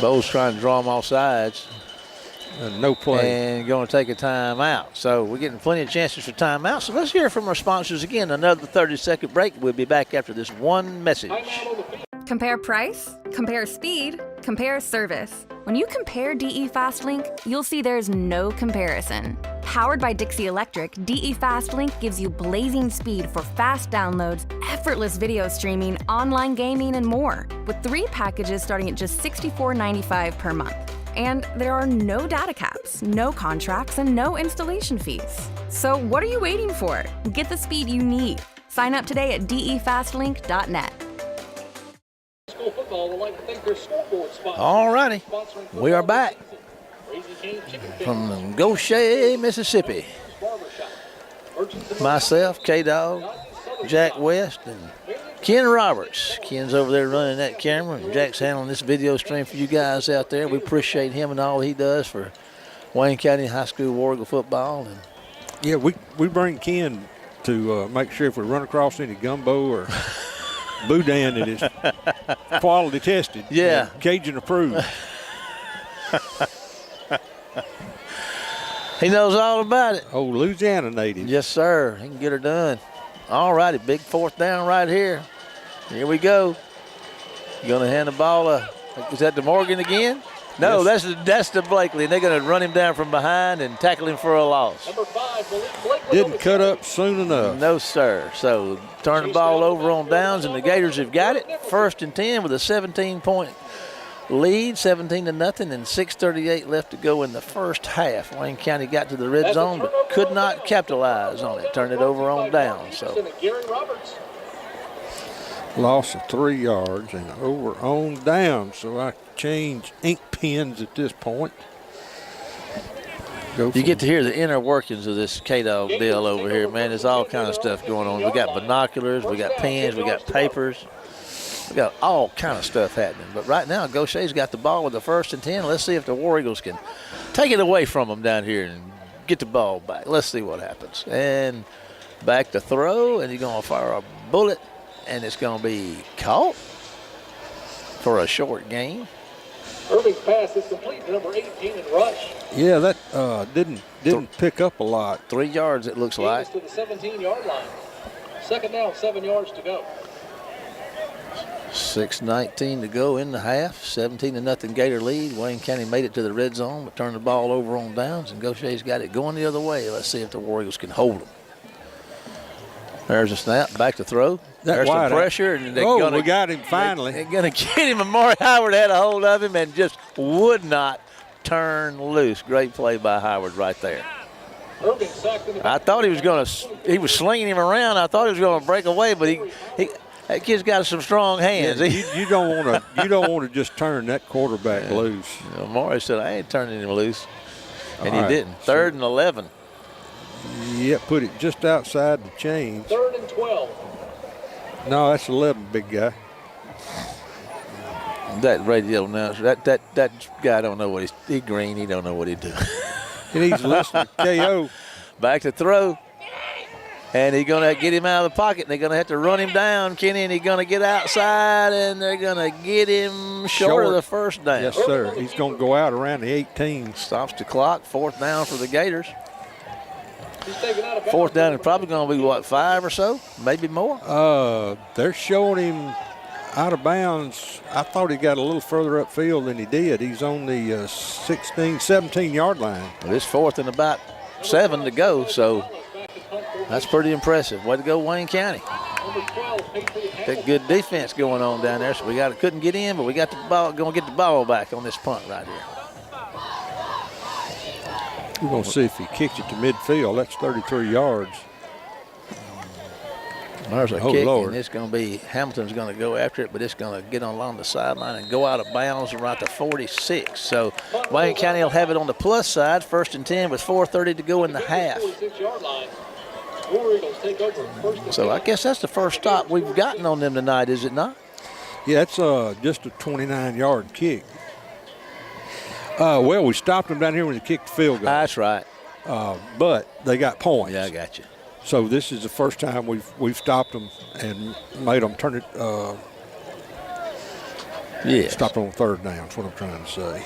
Bowles trying to draw them off sides. No play. And going to take a timeout. So we're getting plenty of chances for timeout. So let's hear from our sponsors again. Another 30-second break. We'll be back after this one message. Compare price, compare speed, compare service. When you compare DE FastLink, you'll see there's no comparison. Powered by Dixie Electric, DE FastLink gives you blazing speed for fast downloads, effortless video streaming, online gaming, and more, with 3 packages starting at just $64.95 per month. And there are no data caps, no contracts, and no installation fees. So what are you waiting for? Get the speed you need. Sign up today at defastlink.net. All righty. We are back from Gautier, Mississippi. Myself, K-Dog, Jack West, and Ken Roberts. Ken's over there running that camera, and Jack's handling this video stream for you guys out there. We appreciate him and all he does for Wayne County High School War Eagle football. And yeah, we bring Ken to make sure if we run across any gumbo or boudin that is quality tested. Yeah. Cajun approved. He knows all about it. Oh, Louisiana native. Yes, sir. He can get her done. All righty, big 4th down right here. Here we go. Going to hand the ball. Is that to Morgan again? No, yes. That's to Blakely, and they're going to run him down from behind and tackle him for a loss. Number 5, didn't cut up soon enough. No, sir. So turn the ball over on downs, and the Gators have got it. 1st and 10 with a 17-point lead, 17-0, and 6:38 left to go in the first half. Wayne County got to the red zone, but could not capitalize on it. Turned it over on down. So loss of 3 yards and over on down. So I change ink pens at this point. You get to hear the inner workings of this K-Dog deal over here, man. There's all kind of stuff going on. We got binoculars, we got pens, we got papers. We got all kind of stuff happening. But right now, Gautier's got the ball with the 1st and 10. Let's see if the War Eagles can take it away from them down here and get the ball back. Let's see what happens. And back to throw, and he's going to fire a bullet, and it's going to be caught for a short gain. Irving's pass is complete to number 18 in rush. Yeah, that didn't pick up a lot. 3 yards, it looks like. To the 17-yard line. 2nd down, 7 yards to go. 6:19 to go in the half. 17-0 Gator lead. Wayne County made it to the red zone, but turned the ball over on downs, and Gautier's got it going the other way. Let's see if the War Eagles can hold them. There's a snap, back to throw. There's some pressure, and we got him finally. They're going to get him, and Maury Howard had a hold of him and just would not turn loose. Great play by Howard right there. I thought he was slinging him around. I thought he was going to break away, but that kid's got some strong hands. Yeah, you don't want to just turn that quarterback loose. You know, Maury said, I ain't turning him loose, and he didn't. 3rd and 11. Yeah, put it just outside the chains. 3rd and 12. No, that's 11, big guy. That radio announcer, that guy don't know what he's green. He don't know what he's doing. He needs to listen to KO. Back to throw. And he's going to get him out of the pocket. And they're going to have to run him down, Kenny, and he's going to get outside, and they're going to get him short of the 1st down. Yes, sir. He's going to go out around the 18. Stops the clock. 4th down for the Gators. 4th down is probably going to be, what, 5 or so? Maybe more? They're showing him out of bounds. I thought he got a little further upfield than he did. He's on the 17-yard line. Well, it's 4th and about 7 to go, so that's pretty impressive. Way to go, Wayne County. Got good defense going on down there, so couldn't get in, but we got the ball. Going to get the ball back on this punt right here. We're going to see if he kicks it to midfield. That's 33 yards. There's a kick, Lord. And it's going to be Hamilton's going to go after it, but it's going to get along the sideline and go out of bounds right to 46. So Wayne County will have it on the plus side, 1st and 10 with 4:30 to go in the half. So I guess that's the first stop we've gotten on them tonight, is it not? Yeah, it's just a 29-yard kick. Well, we stopped them down here when they kicked the field goal. That's right. But they got points. Yeah, I got you. So this is the first time we've stopped them and made them turn it. Stopped on 3rd down. That's what I'm trying to say.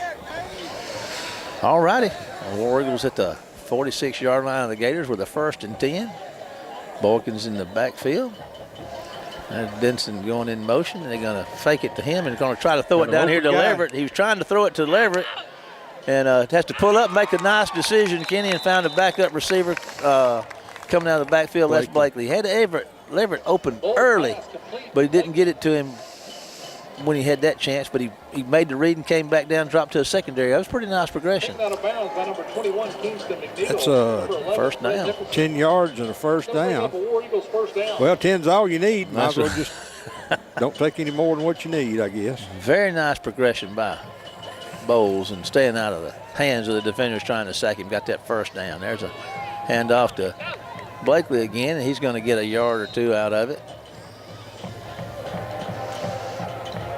All righty. The War Eagles at the 46-yard line of the Gators with a 1st and 10. Boykins in the backfield. There's Denson going in motion, and they're going to fake it to him and going to try to throw it down here to Leverett. He was trying to throw it to Leverett and has to pull up, make a nice decision, Kenny, and found a backup receiver coming out of the backfield. Blakely. That's Blakely. He had Leverett open early, but he didn't get it to him when he had that chance, but he made the read and came back down, dropped to a secondary. That was a pretty nice progression. Out of bounds by number 21, Kingston McNeil. That's a 1st down. 10 yards and a 1st down. Well, 10's all you need. Might as well just don't take any more than what you need, I guess. Very nice progression by Bowles and staying out of the hands of the defenders trying to sack him. Got that 1st down. There's a handoff to Blakely again, and he's going to get a yard or 2 out of it.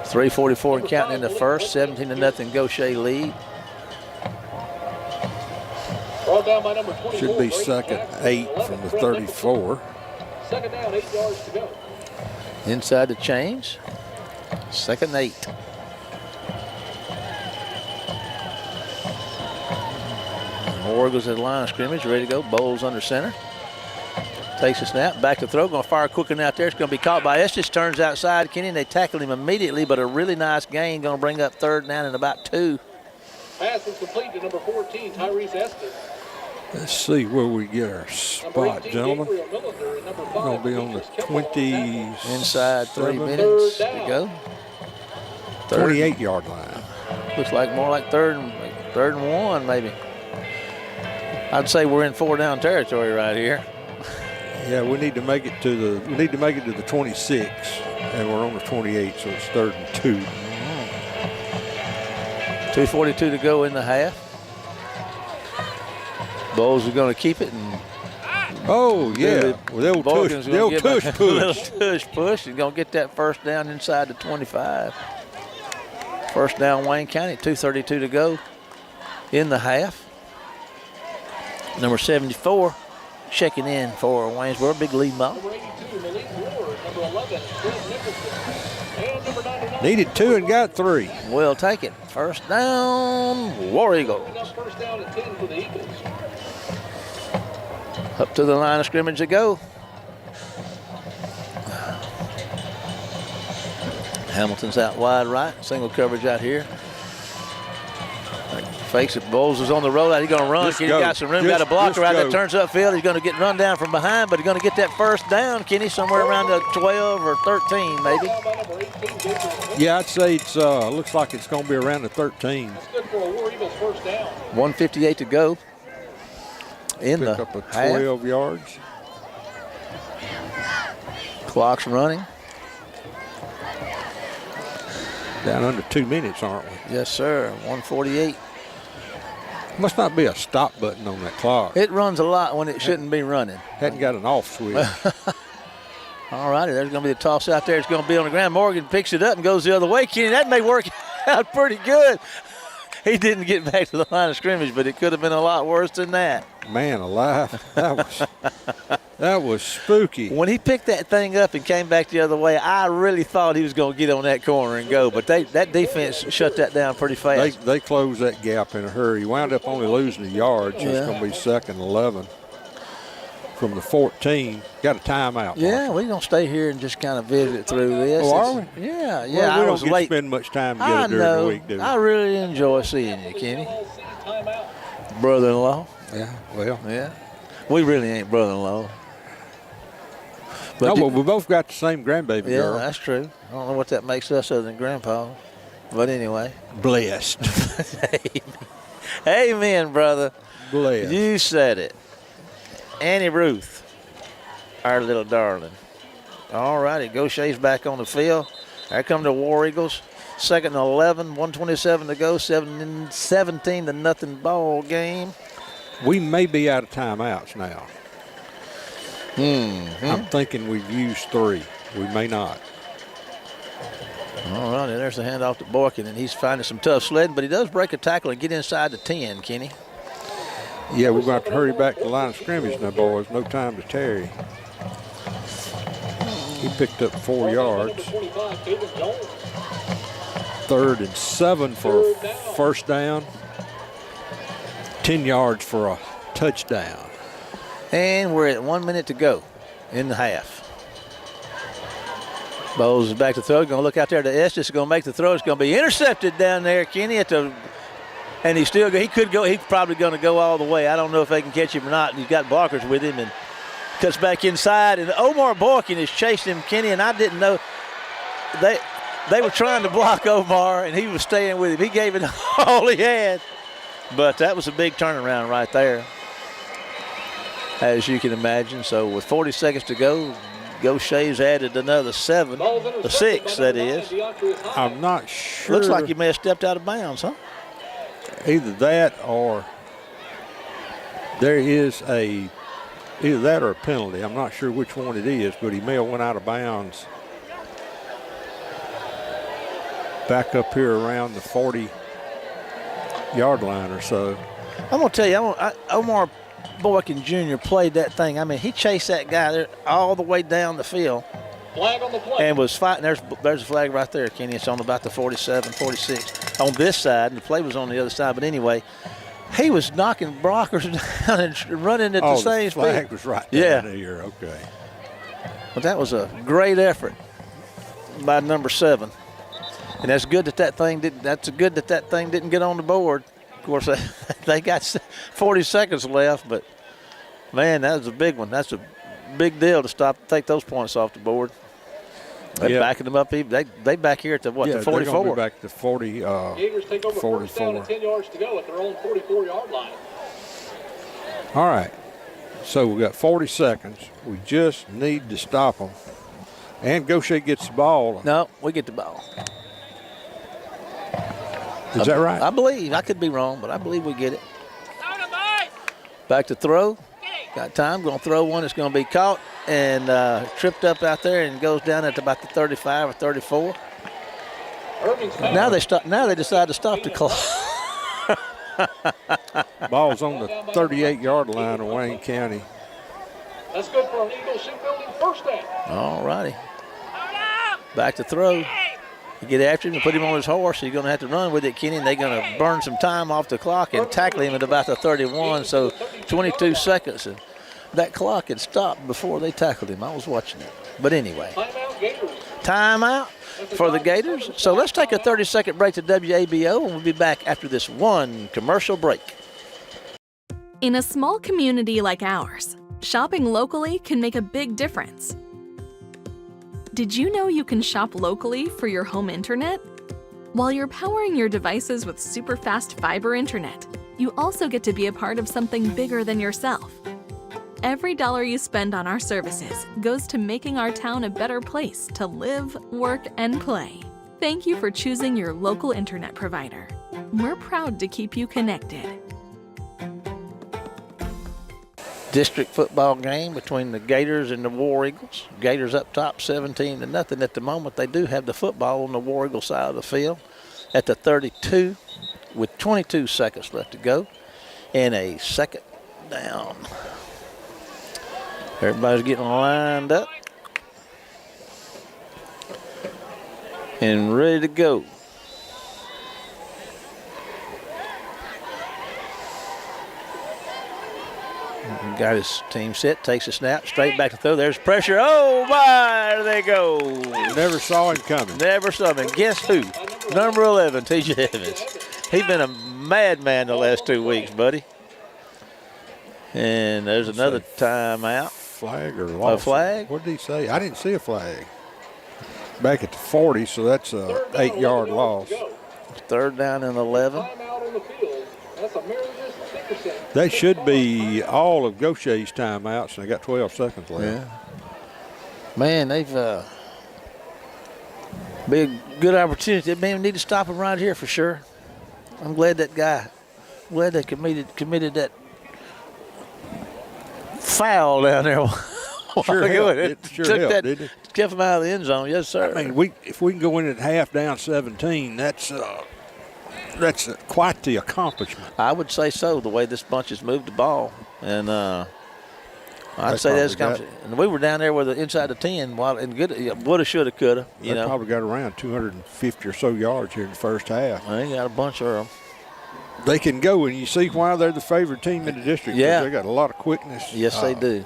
3:44 and counting in the 1st, 17-0 Gautier lead. Should be 2nd 8 from the 34. 2nd down, 8 yards to go. Inside the chains, 2nd 8. War Eagles at the line of scrimmage, ready to go. Bowles under center. Takes a snap, back to throw, going to fire quick one out there. It's going to be caught by Estes, turns outside, Kenny, and they tackle him immediately, but a really nice gain, going to bring up 3rd down and about 2. Pass is complete to number 14, Tyrese Estes. Let's see where we get our spot, gentlemen. We're going to be on the 20s. Inside 3 minutes to go. 28-yard line. Looks like more like 3rd and 1, maybe. I'd say we're in 4-down territory right here. Yeah, we need to make it to the 26, and we're on the 28, so it's 3rd and 2. 2:42 to go in the half. Bowles are going to keep it and Oh, yeah. The old tush push. Little tush push. He's going to get that first down inside the 25. First down, Wayne County, 2:32 to go in the half. Number 74 checking in for Waynesboro. Big lead ball. Needed 2 and got 3. We'll take it. First down, War Eagles. First down at 10 for the Eagles. Up to the line of scrimmage to go. Hamilton's out wide right. Single coverage out here. Fakes it. Bowles is on the roll out. He's going to run. Kenny got some room. Got a blocker out that turns upfield. He's going to get run down from behind, but he's going to get that first down, Kenny, somewhere around the 12 or 13 maybe. Yeah, I'd say it's looks like it's going to be around the 13. That's good for a War Eagles first down. 1:58 to go in Pick the up a half. 12 yards. Clock's running. Down under 2 minutes, aren't we? Yes, sir. 1:48. Must not be a stop button on that clock. It runs a lot when it shouldn't be running. Hadn't got an off switch. All righty, there's going to be a toss out there. It's going to be on the ground. Morgan picks it up and goes the other way. Kenny, that may work out pretty good. He didn't get back to the line of scrimmage, but it could have been a lot worse than that. Man alive, that was spooky. When he picked that thing up and came back the other way, I really thought he was going to get on that corner and go, but that defense shut that down pretty fast. They closed that gap in a hurry. He wound up only losing a yard, so it's going to be 2nd and 11 from the 14. Got a timeout. Yeah, we're going to stay here and just kind of visit through this. Oh, are we? Yeah. Well, we I was don't get late. to spend much time together during the week, do we? I really enjoy seeing you, Kenny. Brother-in-law. Yeah, well. Yeah. We really ain't brother-in-law. But we both got the same grandbaby yeah, girl. that's true. I don't know what that makes us other than grandpa. But anyway. Blessed. Amen, brother. Blessed. You said it. Annie Ruth, our little darling. All righty, Gautier's back on the field. There come the War Eagles. 2nd and 11, 1:27 to go, 17 to nothing ball game. We may be out of timeouts now. I'm thinking we've used 3. We may not. All right, there's the handoff to Boykin, and he's finding some tough sledding, but he does break a tackle and get inside the 10, Kenny. Yeah, we're going to have to hurry back to the line of scrimmage now, boys. No time to tarry. He picked up 4 yards. 3rd and 7 for a first down. 10 yards for a touchdown. And we're at 1 minute to go in the half. Bowles is back to throw. Going to look out there to Estes. Going to make the throw. It's going to be intercepted down there, Kenny, and he could go. He's probably going to go all the way. I don't know if they can catch him or not. He's got blockers with him and cuts back inside. And Omar Boykin is chasing him, Kenny, and I didn't know they were trying to block Omar, and he was staying with him. He gave it all he had. But that was a big turnaround right there, as you can imagine. So with 40 seconds to go, Gautier's added another 7, a 6, that is. I'm not sure. Looks like he may have stepped out of bounds, huh? Either that or either that or a penalty. I'm not sure which one it is, but he may have went out of bounds. Back up here around the 40-yard line or so. I'm going to tell you, Omar Boykin Jr. played that thing. I mean, he chased that guy there all the way down the field. Flag on the play. And was fighting. There's a flag right there, Kenny. It's on about the 47, 46 on this side, and the play was on the other side. But anyway, he was knocking blockers down and running at the same speed. The flag was right down here. Okay. But that was a great effort by number 7. And that's good that thing didn't. That's good that thing didn't get on the board. Of course, they got 40 seconds left, but man, that was a big one. That's a big deal to take those points off the board. They're backing them up. They back here at the what? The 44. They're going to be back to 40. Gators take over 44. first down and 10 yards to go at their own 44-yard line. All right. So we got 40 seconds. We just need to stop them. And Gautier gets the ball. No, we get the ball. Is that right? I believe. I could be wrong, but I believe we get it. Back to throw. Got time, going to throw one. It's going to be caught and tripped up out there and goes down at about the 35 or 34. Now they decide to stop the clock. Ball's on the 38-yard line of Wayne County. That's good for an Eagle shipbuilding first down. All righty. Back to throw. You get after him and put him on his horse. You're going to have to run with it, Kenny. And they're going to burn some time off the clock and tackle him at about the 31. So 22 seconds. And that clock had stopped before they tackled him. I was watching it. But anyway, timeout for the Gators. So let's take a 30-second break to WABO, and we'll be back after this one commercial break. In a small community like ours, shopping locally can make a big difference. Did you know you can shop locally for your home internet? While you're powering your devices with super fast fiber internet, you also get to be a part of something bigger than yourself. Every dollar you spend on our services goes to making our town a better place to live, work, and play. Thank you for choosing your local internet provider. We're proud to keep you connected. District football game between the Gators and the War Eagles. Gators up top 17-0 at the moment. They do have the football on the War Eagle side of the field at the 32 with 22 seconds left to go and a second down. Everybody's getting lined up and ready to go. Got his team set, takes a snap, straight back to throw. There's pressure. Oh, my, there they go. Never saw him coming. Never saw him. And guess who? Number 11, T.J. Evans. He's been a madman the last 2 weeks, buddy. And there's another timeout. Flag or loss? A flag? What did he say? I didn't see a flag. Back at the 40, so that's a 8-yard loss. Third down and 11. Timeout on the field. That's a mere 50%. That should be all of Gautier's timeouts, and they got 12 seconds left. Yeah. Man, they've been a good opportunity. They may need to stop him right here for sure. I'm glad they committed that foul down there. Sure helped. It sure helped, didn't it? Kept him out of the end zone. Yes, sir. I mean, if we can go in at half down 17, that's quite the accomplishment. I would say so, the way this bunch has moved the ball. And I'd say that's accomplishment. And we were down there with inside the 10, and good, woulda, shoulda, coulda. They probably got around 250 or so yards here in the first half. They got a bunch of them. They can go, and you see why they're the favorite team in the district. Yeah. They got a lot of quickness. Yes, they do.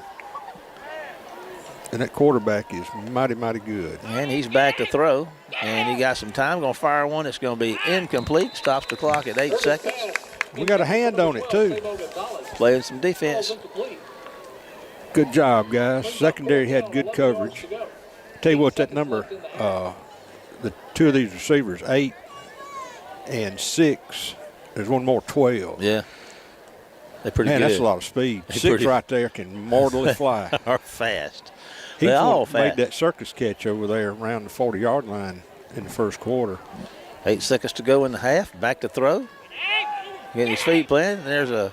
And that quarterback is mighty, mighty good. And he's back to throw, and he got some time. Going to fire one. It's going to be incomplete. Stops the clock at 8 seconds. We got a hand on it, too. Playing some defense. Good job, guys. Secondary had good coverage. Tell you what, that number, the two of these receivers, 8 and 6, there's one more, 12. Yeah. They're pretty good. That's a lot of speed. 6 right there can mortally fly. Are fast. He all made fast. that circus catch over there around the 40-yard line in the first quarter. 8 seconds to go in the half. Back to throw. Getting his feet planted. There's a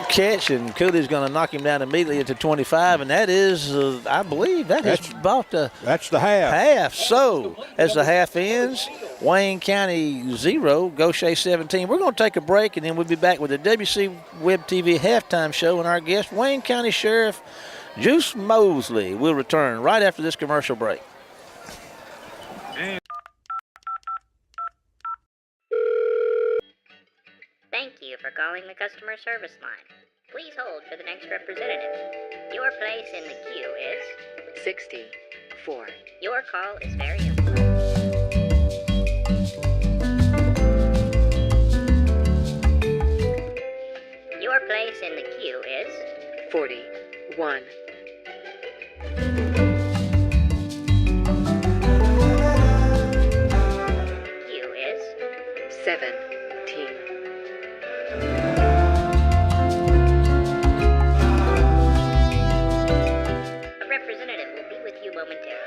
catch, and Cooley's going to knock him down immediately into 25, and that is, I believe, that's about the half. Half. So as the half ends, Wayne County 0, Gautier 17. We're going to take a break, and then we'll be back with the WC Web TV halftime show, and our guest, Wayne County Sheriff Juice Mosley, will return right after this commercial break. Thank you for calling the customer service line. Please hold for the next representative. Your place in the queue is 64. Your call is very important. Your place in the queue is 41. Queue is 17. a representative will be with you momentarily.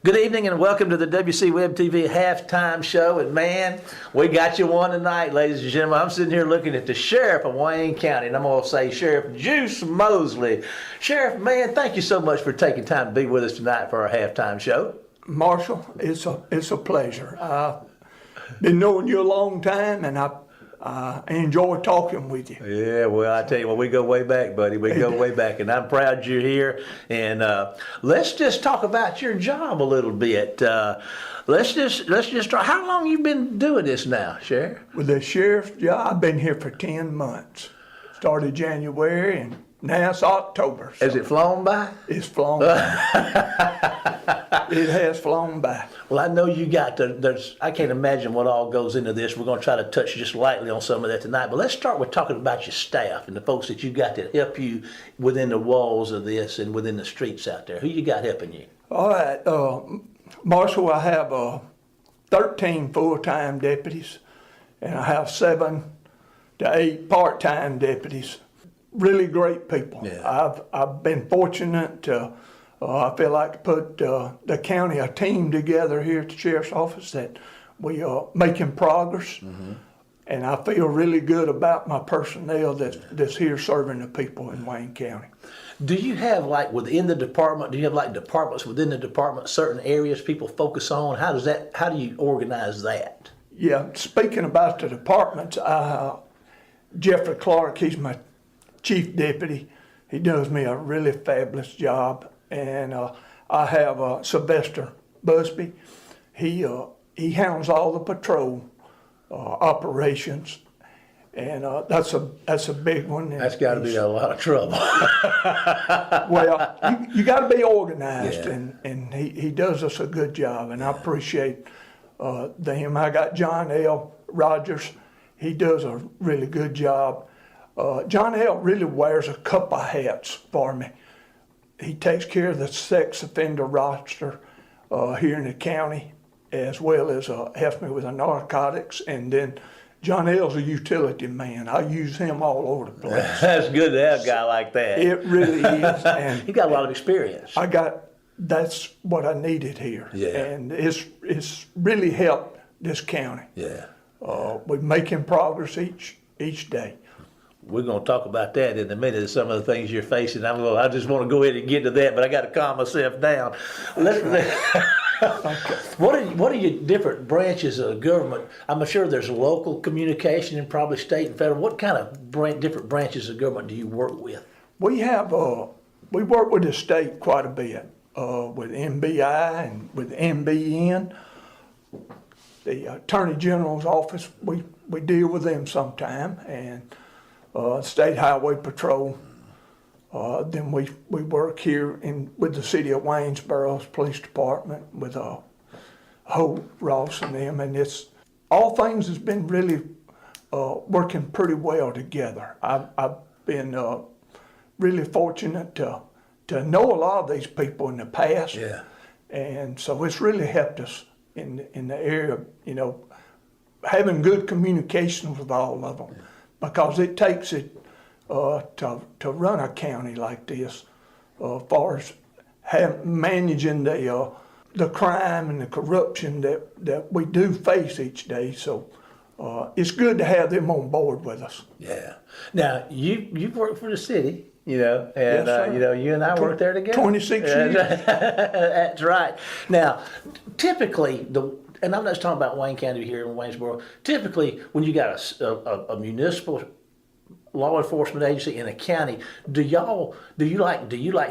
Good evening and welcome to the WC Web TV halftime show. And man, we got you one tonight, ladies and gentlemen. I'm sitting here looking at the sheriff of Wayne County, and I'm going to say Sheriff Juice Mosley. Sheriff, man, thank you so much for taking time to be with us tonight for our halftime show. Marshall, it's a pleasure. I've been knowing you a long time, and I enjoy talking with you. Yeah, well, I tell you what, we go way back, buddy. We go way back, and I'm proud you're here. And let's just talk about your job a little bit. Let's just try. How long you been doing this now, Sheriff? With the sheriff's job, I've been here for 10 months. Started January, and now it's October. So has it flown by? it's flown by. It has flown by. Well, I know you got I can't imagine what all goes into this. We're going to try to touch just lightly on some of that tonight. But let's start with talking about your staff and the folks that you got to help you within the walls of this and within the streets out there. Who you got helping you? All right, Marshall, I have 13 full-time deputies, and I have 7 to 8 part-time deputies. Really great people. Yeah. I've been fortunate to. I feel like to put the county a team together here at the sheriff's office that we are making progress, and I feel really good about my personnel that's here serving the people in Wayne County. Do you have within the department? Do you have departments within the department? Certain areas people focus on. How do you organize that? Yeah, speaking about the departments, Jeffrey Clark, he's my chief deputy. He does me a really fabulous job. And I have Sylvester Busby. He handles all the patrol operations, and that's a big one. That's got to be a lot of trouble. Well, you got to be organized, Yeah. and he does us a good job, and I appreciate them. I got John L. Rogers. He does a really good job. John L. really wears a couple of hats for me. He takes care of the sex offender roster here in the county, as well as helps me with the narcotics. And then John L's a utility man. I use him all over the place. That's good to have a guy like that. It really is. And he got a lot of experience. That's what I needed here. Yeah. And it's really helped this county. Yeah. We're making progress each day. We're going to talk about that in a minute, some of the things you're facing. I just want to go ahead and get to that, but I got to calm myself down. What are your different branches of government? I'm sure there's local communication and probably state and federal. What kind of different branches of government do you work with? We work with the state quite a bit, with MBI and with MBN. The Attorney General's office, we deal with them sometime, and State Highway Patrol. Then we work here with the city of Waynesboro's police department with Hope, Ross, and them, and all things has been really working pretty well together. I've been really fortunate to know a lot of these people in the past, and so it's really helped us in the area, having good communication with all of them. Because it takes it to run a county like this, as far as managing the crime and the corruption that we do face each day. So it's good to have them on board with us. Yeah. Now you've worked for the city, and Yes, sir. you and I worked there together. 26 years. That's right. Now, typically and I'm not just talking about Wayne County here in Waynesboro. Typically, when you got a municipal law enforcement agency in a county, do you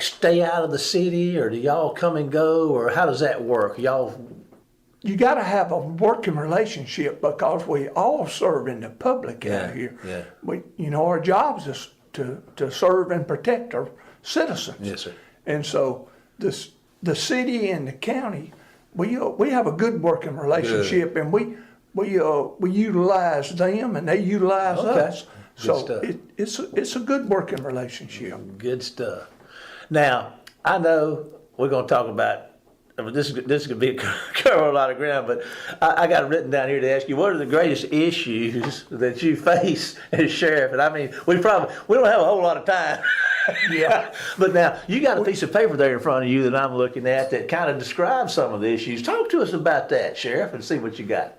stay out of the city, or do y'all come and go, or how does that work? You got to have a working relationship because we all serve in the public out here. Yeah. Our job is to serve and protect our citizens. Yes, sir. And so the city and the county, we have a good working relationship, and we utilize them and they utilize us. So it's a good working relationship. Good stuff. Now, I know we're going to talk about, this is going to be cover a lot of ground, but I got it written down here to ask you, what are the greatest issues that you face as sheriff? And I mean, we don't have a whole lot of time. Yeah. But now, you got a piece of paper there in front of you that I'm looking at that kind of describes some of the issues. Talk to us about that, Sheriff, and see what you got.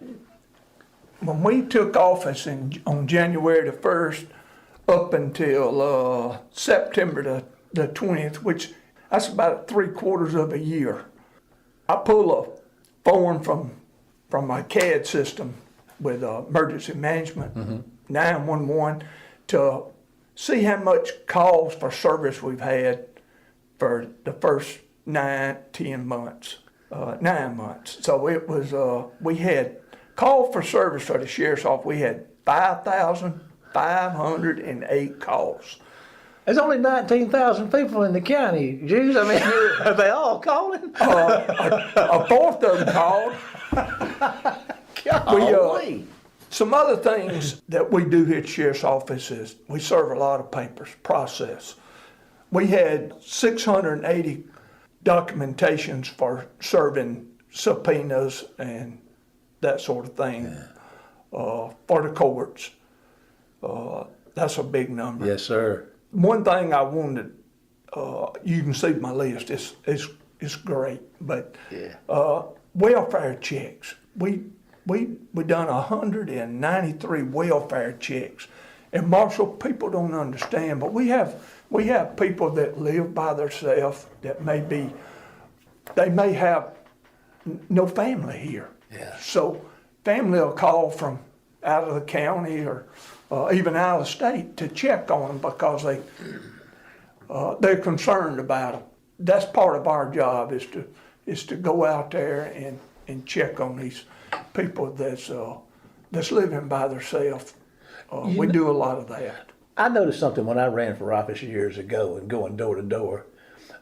When we took office on January the 1st up until September the 20th, which that's about 3/4 of a year, I pull a form from my CAD system with emergency management, 911, to see how much calls for service we've had for the first 10 months, 9 months. So it was, we had call for service for the sheriff's office, we had 5,508 calls. There's only 19,000 people in the county, Jews. I mean, are they all calling? A fourth of them called. Golly. Some other things that we do here at the Sheriff's Office is we serve a lot of papers, process. We had 680 documentations for serving subpoenas and that sort of thing for the courts. That's a big number. Yes, sir. One thing I wanted, you can see my list, it's great, but welfare checks. We done 193 welfare checks. And Marshall, people don't understand, but we have people that live by themselves that they may have no family here. Yeah. So family will call from out of the county or even out of the state to check on them because they're concerned about them. That's part of our job is to go out there and check on these people that's living by themselves. We do a lot of that. I noticed something when I ran for office years ago and going door to door.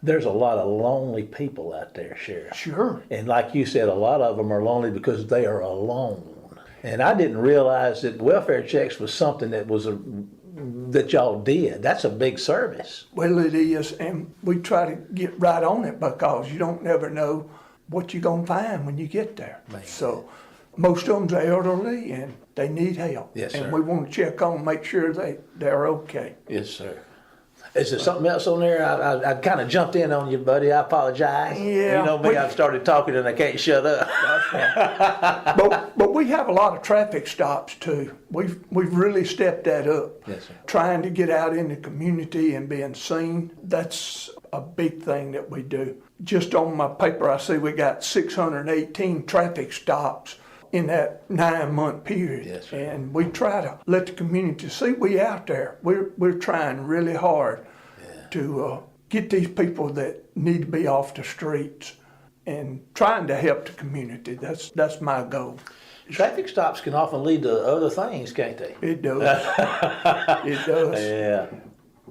There's a lot of lonely people out there, Sheriff. Sure. And like you said, a lot of them are lonely because they are alone. And I didn't realize that welfare checks was something that that y'all did. That's a big service. Well, it is, and we try to get right on it because you don't never know what you're going to find when you get there. Man. So most of them's elderly and they need help. Yes, and sir. we want to check on them, make sure they're okay. Yes, sir. Is there something else on there? I kind of jumped in on you, buddy. I apologize. Yeah, You know me, I've started talking and I can't shut up. But we have a lot of traffic stops too. We've really stepped that up. Yes, sir. Trying to get out in the community and being seen, that's a big thing that we do. Just on my paper, I see we got 618 traffic stops in that 9-month period. Yes, sir. And we try to let the community see we out there. We're trying really hard to get these people that need to be off the streets and trying to help the community. That's my goal. Traffic stops can often lead to other things, can't they? It does. It does. Yeah.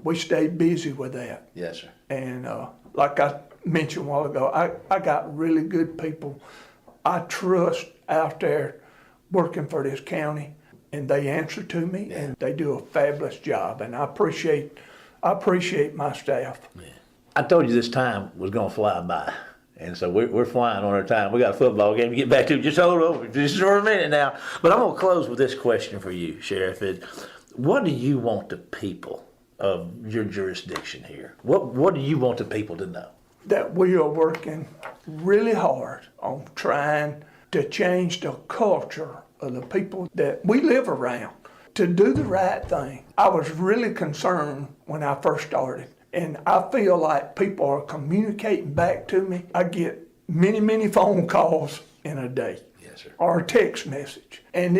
We stay busy with that. Yes, sir. And like I mentioned a while ago, I got really good people I trust out there working for this county, and they answer to me, and they do a fabulous job, and I appreciate my staff. Yeah. I told you this time was going to fly by, and so we're flying on our time. We got a football game to get back to. Just hold over just for a minute now. But I'm going to close with this question for you, Sheriff. What do you want the people of your jurisdiction here? What do you want the people to know? That we are working really hard on trying to change the culture of the people that we live around to do the right thing. I was really concerned when I first started, and I feel like people are communicating back to me. I get many phone calls in a day. Yes, sir. Or a text message. And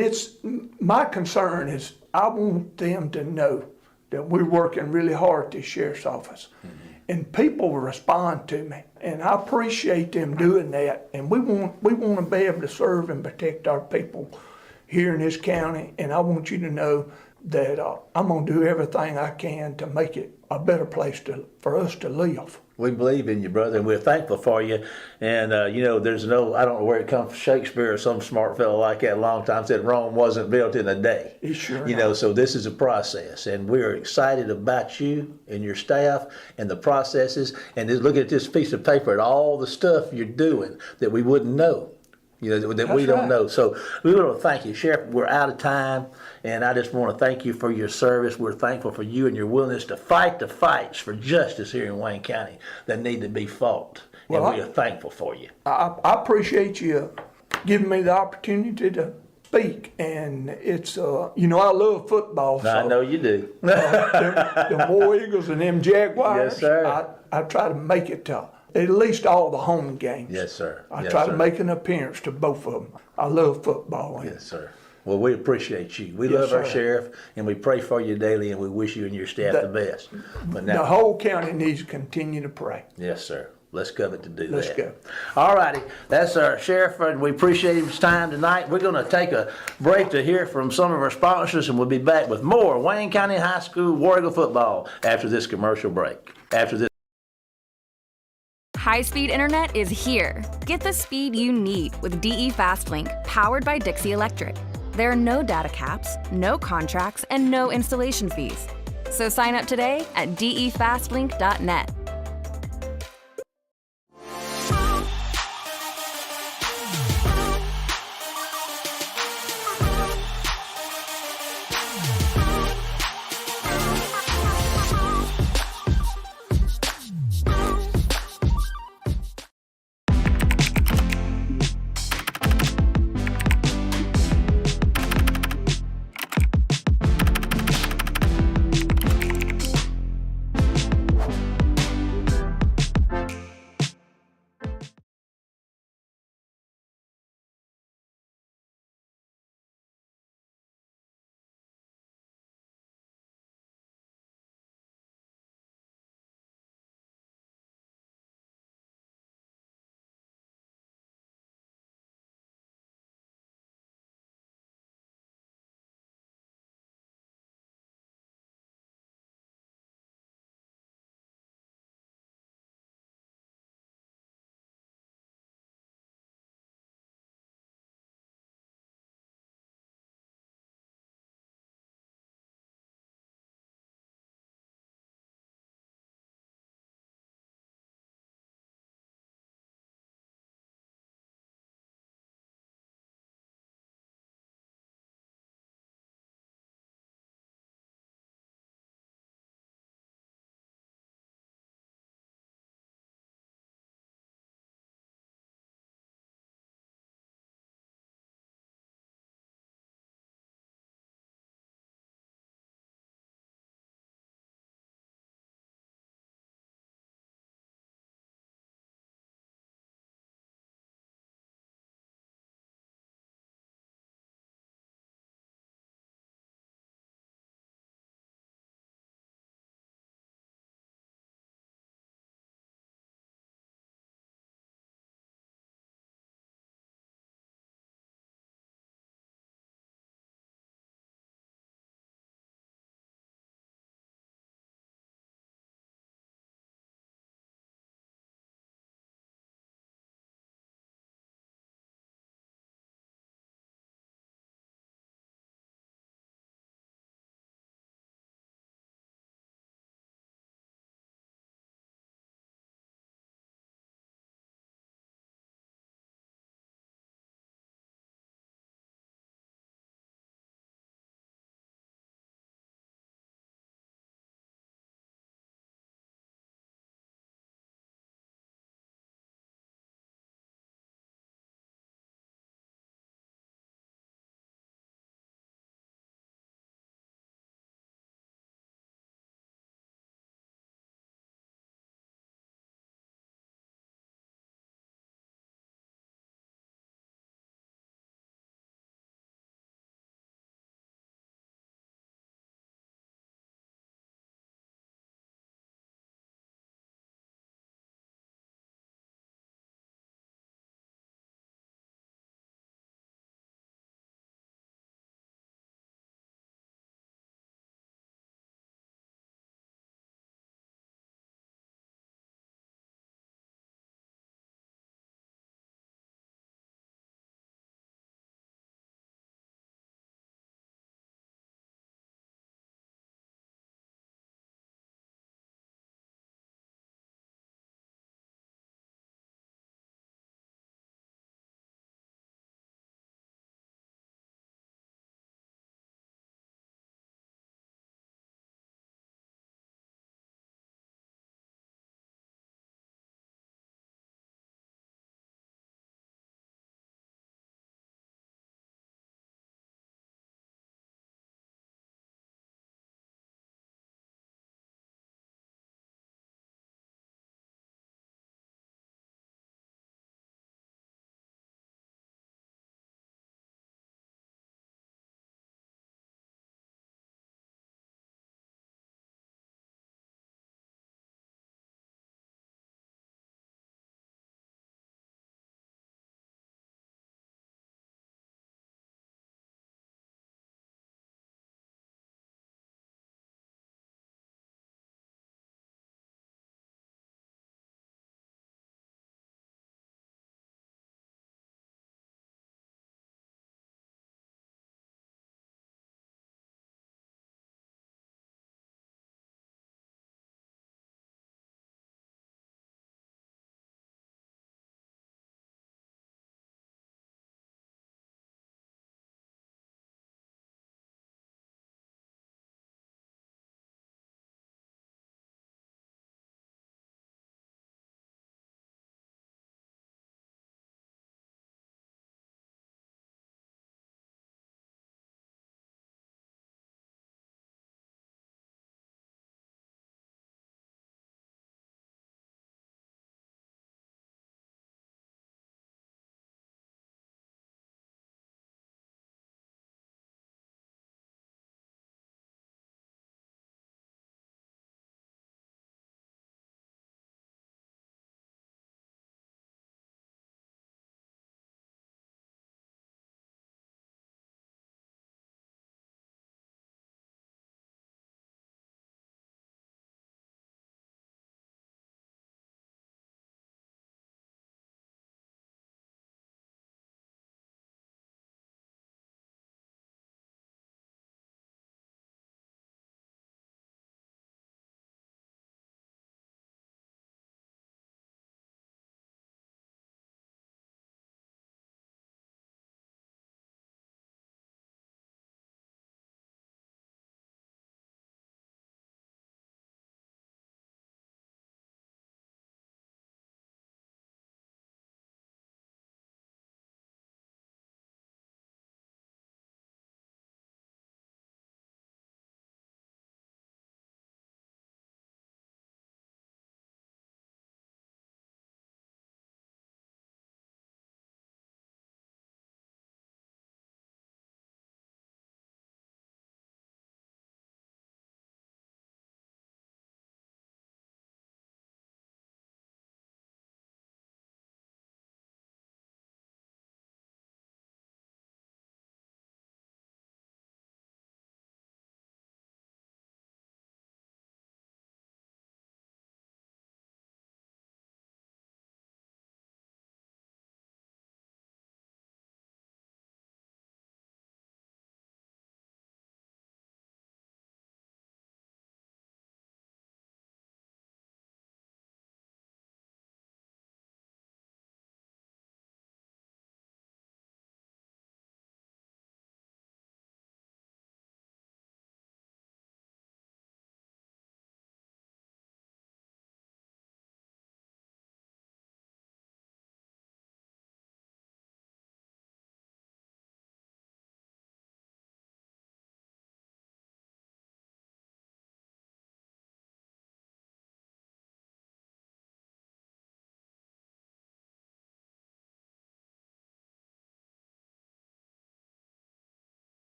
my concern is I want them to know that we're working really hard at the sheriff's office. Mm-hmm. And people respond to me, and I appreciate them doing that. And we want to be able to serve and protect our people here in this county. And I want you to know that I'm going to do everything I can to make it a better place for us to live. We believe in you, brother, and we're thankful for you. And, there's I don't know where it comes from, Shakespeare or some smart fellow like that a long time said Rome wasn't built in a day. It's sure So this is a process, and we're excited about you and your staff and the processes. And just looking at this piece of paper and all the stuff you're doing that we wouldn't know that we don't know. So we want to thank you. Sheriff, we're out of time, and I just want to thank you for your service. We're thankful for you and your willingness to fight the fights for justice here in Wayne County that need to be fought. And we are thankful for you. I appreciate you giving me the opportunity to speak, and it's I love football. So, I know you do. the War Eagles and them Jaguars. Yes, sir. I try to make it to at least all the home games. Yes, sir. I try to make an appearance to both of them. I love football. Yes, sir. Well, we appreciate you. We love our sheriff, and we pray for you daily, and we wish you and your staff the best. But now, the whole county needs to continue to pray. Yes, sir. Let's covet to do that. Let's go. All righty. That's our sheriff, and we appreciate his time tonight. We're going to take a break to hear from some of our sponsors, and we'll be back with more Wayne County High School War Eagle football after this commercial break. High-speed internet is here. Get the speed you need with DE FastLink, powered by Dixie Electric. There are no data caps, no contracts, and no installation fees. So sign up today at defastlink.net.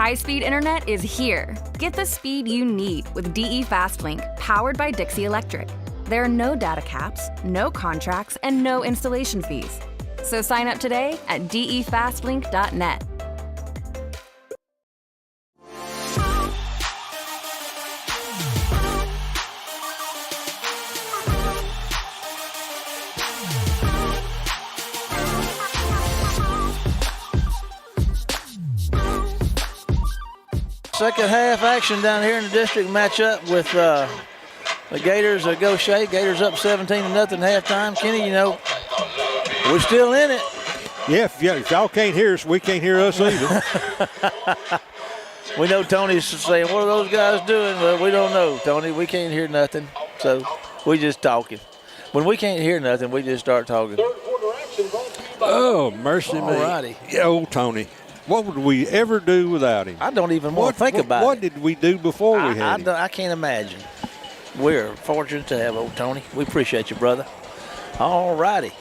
high-speed internet is here. Get the speed you need with DE Fastlink, powered by Dixie Electric. There are no data caps, no contracts, and no installation fees. So sign up today at defastlink.net. Second half action down here in the district matchup with the Gators of Gautier. Gators up 17-0 halftime. Kenny, you know, we're still in it. Yeah, if y'all can't hear us, we can't hear us either. We know Tony's saying, what are those guys doing? Well, we don't know, Tony. We can't hear nothing, so we just talking. When we can't hear nothing, we just start talking. Oh, mercy me. Alrighty. Yeah, old Tony. What would we ever do without him? I don't even want to think about What it. did we do before we had him? I can't imagine. We're fortunate to have old Tony. We appreciate you, brother. All righty.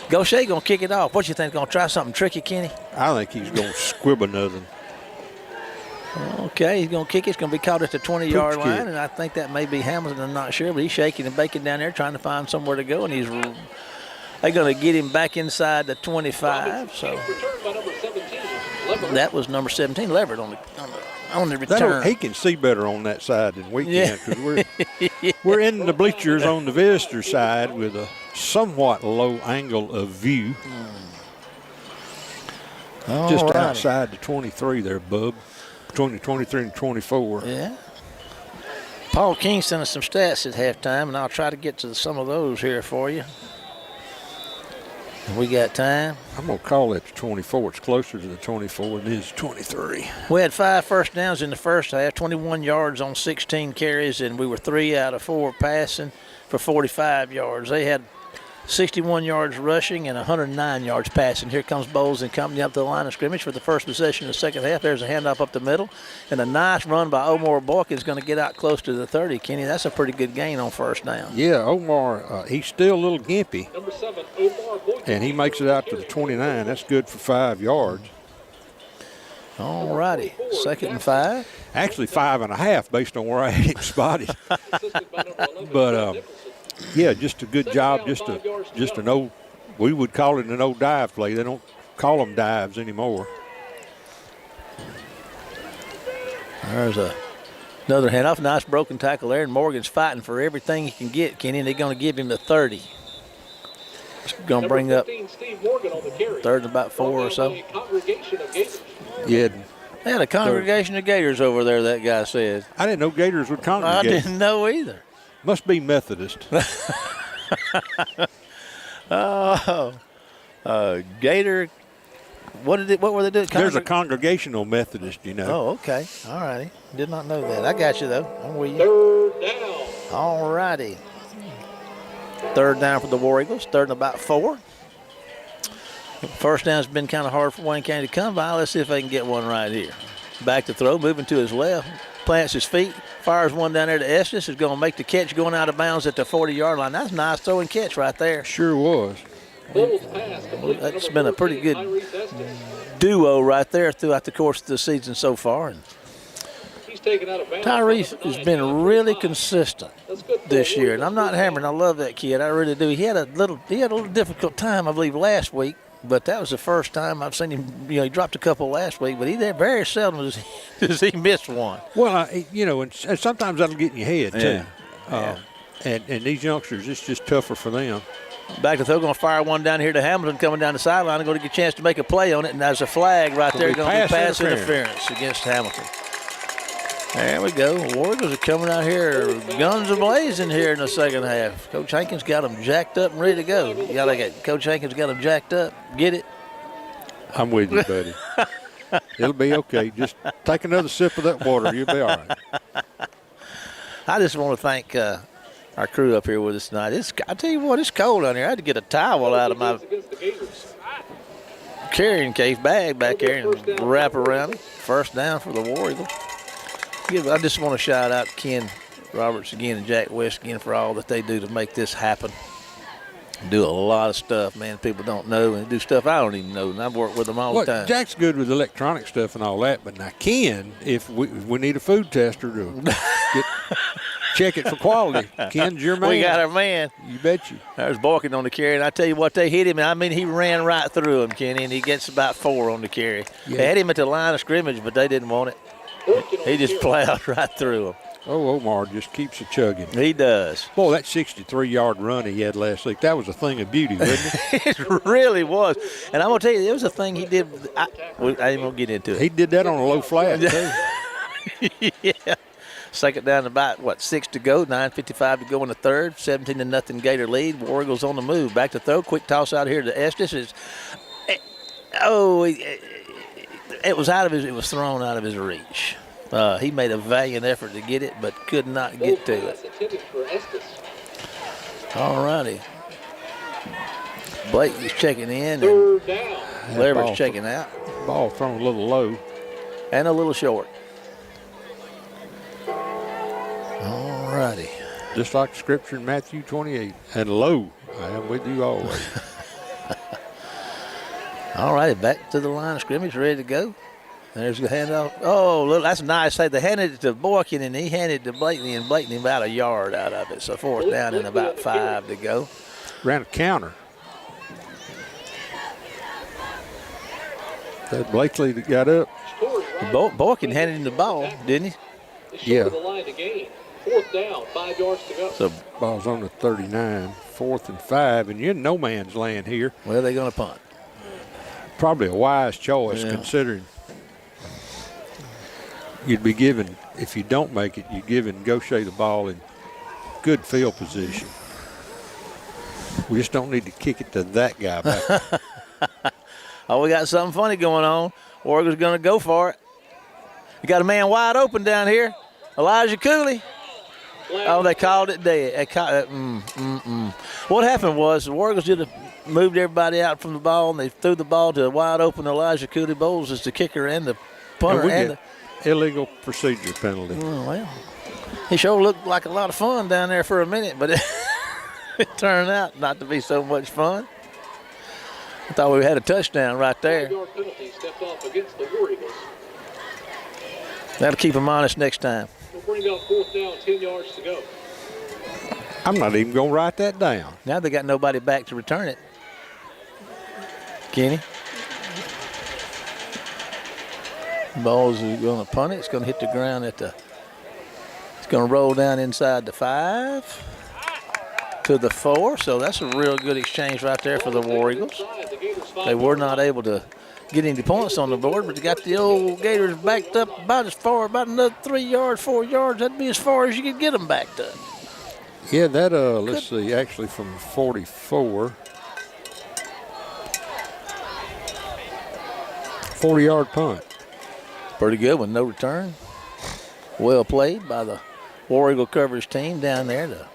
Gautier going to kick it off. What you think? Going to try something tricky, Kenny? I think he's going to squibble nothing. Okay, he's going to kick it. It's going to be caught at the 20-yard Pooch line, kick. and I think that may be Hamilton. I'm not sure, but he's shaking and baking down there trying to find somewhere to go, and they're going to get him back inside the 25. So that was number 17, Leverett, on the return. He can see better on that side than we can, because we're in the bleachers on the visitor side with a somewhat low angle of view. Just outside the 23 there, bub. Between the 23 and 24. Yeah. Paul King sent us some stats at halftime, and I'll try to get to some of those here for you. We got time. I'm going to call it the 24. It's closer to the 24 than it is 23. We had 5 first downs in the first half, 21 yards on 16 carries, and we were 3 out of 4 passing for 45 yards. They had 61 yards rushing and 109 yards passing. Here comes Bowles and company up to the line of scrimmage for the first possession of the second half. There's a handoff up the middle, and a nice run by Omar Boyk is going to get out close to the 30. Kenny, that's a pretty good gain on first down. Yeah, Omar, he's still a little gimpy, Number 7, Omar Boyk. and he makes it out to the 29. That's good for 5 yards. All righty, 2nd and 5. Actually 5.5 based on where I had him spotted. Assisted by number 11, But yeah, just a good job. Just an old, we would call it an old dive play. They don't call them dives anymore. There's another handoff. Nice broken tackle there, and Morgan's fighting for everything he can get, Kenny, and they're going to give him the 30. It's going to bring up 15, Steve Morgan on the carry. 3rd and about 4 or so. Congregation of Gators. Yeah, They had a congregation of Gators over there, that guy said. I didn't know Gators would I congregate. didn't know either. Must be Methodist. Gator, what were they doing? There's a congregational Methodist, you know. Oh, okay. All righty. Did not know that. I got you, though. I'm with you. 3rd down. All righty. 3rd down for the War Eagles. 3rd and about 4. First down's been kind of hard for Wayne County to come by. Let's see if they can get one right here. Back to throw, moving to his left. Plants his feet, fires one down there to Estes. Is going to make the catch going out of bounds at the 40-yard line. That's a nice throw and catch right there. Sure was. That's been a pretty good duo right there throughout the course of the season so far. And He's taken out of bounds. Tyrese has been really consistent this year, and I'm not hammering. I love that kid. I really do. He had a little difficult time, I believe, last week. But that was the first time I've seen him. You know, he dropped a couple last week, but very seldom does he miss one. Well, and sometimes that'll get in your head, too. Yeah. And these youngsters, it's just tougher for them. Back to throw, going to fire one down here to Hamilton coming down the sideline and going to get a chance to make a play on it. And there's a flag right there going to be pass interference against Hamilton. There we go. Warriors are coming out here, guns are blazing here in the second half. Coach Hankins got them jacked up and ready to go. You got to get Coach Hankins got them jacked up. Get it? I'm with you, buddy. It'll be okay. Just take another sip of that water. You'll be all right. I just want to thank our crew up here with us tonight. I tell you what, it's cold down here. I had to get a towel out of my carrying case bag back there and wrap around it. First down for the War Eagles. I just want to shout out Ken Roberts again and Jack West again for all that they do to make this happen. Do a lot of stuff, man, people don't know, and do stuff I don't even know, and I've worked with them all the time. Jack's good with electronic stuff and all that, but now Ken, if we need a food tester to check it for quality, Ken's your man. We got our man. You bet you. There's Borkin on the carry, and I tell you what, they hit him. I mean, he ran right through him, Kenny, and he gets about 4 on the carry. Yeah. They had him at the line of scrimmage, but they didn't want it. He just plowed right through him. Oh, Omar just keeps it chugging. He does. Boy, that 63-yard run he had last week, that was a thing of beauty, wasn't it? It really was. And I'm going to tell you, there was a thing he did. I ain't going to get into it. He did that on a low flat, too. Yeah. Second down about, 6 to go, 9:55 to go in the third, 17-0 Gator lead. War Eagles on the move. Back to throw. Quick toss out here to Estes. It was thrown out of his reach. He made a valiant effort to get it, but could not get to it. All righty. Blake is checking in, and Lever's checking out. Ball thrown a little low. And a little short. All righty. Just like Scripture in Matthew 28. And low. I am with you always. All righty, back to the line of scrimmage, ready to go. There's the handoff. Oh, look, that's nice. They handed it to Boykin, and he handed it to Blakeney, and Blakeney about a yard out of it. So 4th down and about 5 to go. Ran a counter. That Blakely that got up. Boykin handed him the ball, didn't he? Yeah. 4th down, 5 yards to go. So ball's on the 39, 4th and 5, and you're in no man's land here. Well, they're going to punt. Probably a wise choice considering you'd be given, if you don't make it, you're giving Gautier the ball in good field position. We just don't need to kick it to that guy back. Oh, we got something funny going on. Oregon's going to go for it. You got a man wide open down here. Elijah Cooley. Oh, they called it dead. What happened was the Warriors moved everybody out from the ball, and they threw the ball to a wide open Elijah Cooley. Bowles as the kicker and the punter. And illegal procedure penalty. Well, he sure looked like a lot of fun down there for a minute, but it turned out not to be so much fun. I thought we had a touchdown right there. 5-yard penalty stepped off against the War Eagles. That'll keep them honest next time. We'll bring up 4th down, 10 yards to go. I'm not even going to write that down. Now they got nobody back to return it. Kenny. Ball's going to punt it. It's going to hit the ground it's going to roll down inside the 5 to the 4. So that's a real good exchange right there for the War Eagles. They were not able to get any points on the board, but they got the old Gators backed up about as far, about another 3 yards, 4 yards. That'd be as far as you could get them backed up. Yeah, that, let's see, actually from 44. 40-yard punt. Pretty good with no return. Well played by the War Eagle coverage team down there to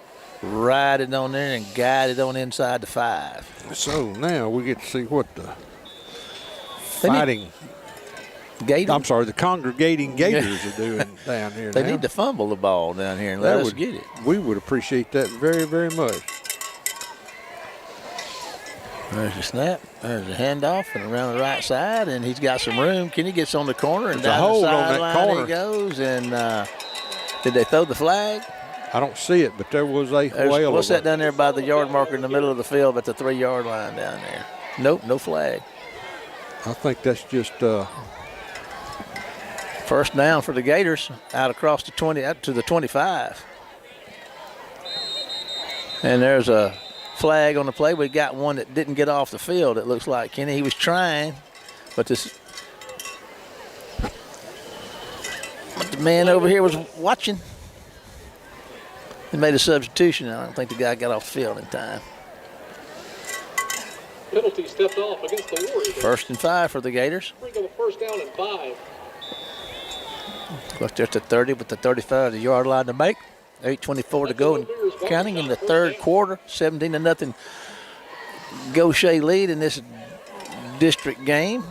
ride it on there and guide it on inside the 5. So now we get to see what the the congregating Gators are doing down here They now. need to fumble the ball down here and let us get it. We would appreciate that very, very much. There's the snap. There's the handoff and around the right side, and he's got some room. Kenny gets on the corner and There's a down the hold on that sideline corner. he goes. And did they throw the flag? I don't see it, but there was a whale. What's that down there by the yard marker in the middle of the field at the 3-yard line down there? Nope, no flag. I think that's just first down for the Gators out across the 20 up to the 25. And there's a flag on the play. We got one that didn't get off the field, it looks like. Kenny, he was trying, but the man over here was watching. He made a substitution. I don't think the guy got off the field in time. Penalty stepped off against the War Eagles. 1st and 5 for the Gators. Bring up a 1st down and 5. Left there to 30 with the 35 the yard line to make. 8:24 to go and counting in the third quarter. 17-0 Gautier lead in this district game.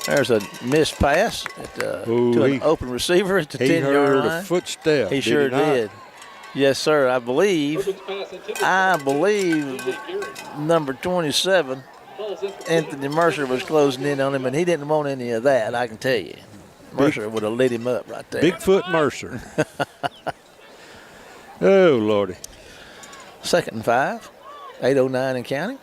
There's a missed pass to an open receiver at the 10-yard line. He heard a footstep. He sure did. Yes, sir. I believe Urban's pass intended. number 27, Anthony Mercer, was closing in on him, and he didn't want any of that, I can tell you. Mercer would have lit him up right there. Bigfoot Mercer. Oh, Lordy. 2nd and 5, 8:09 and counting.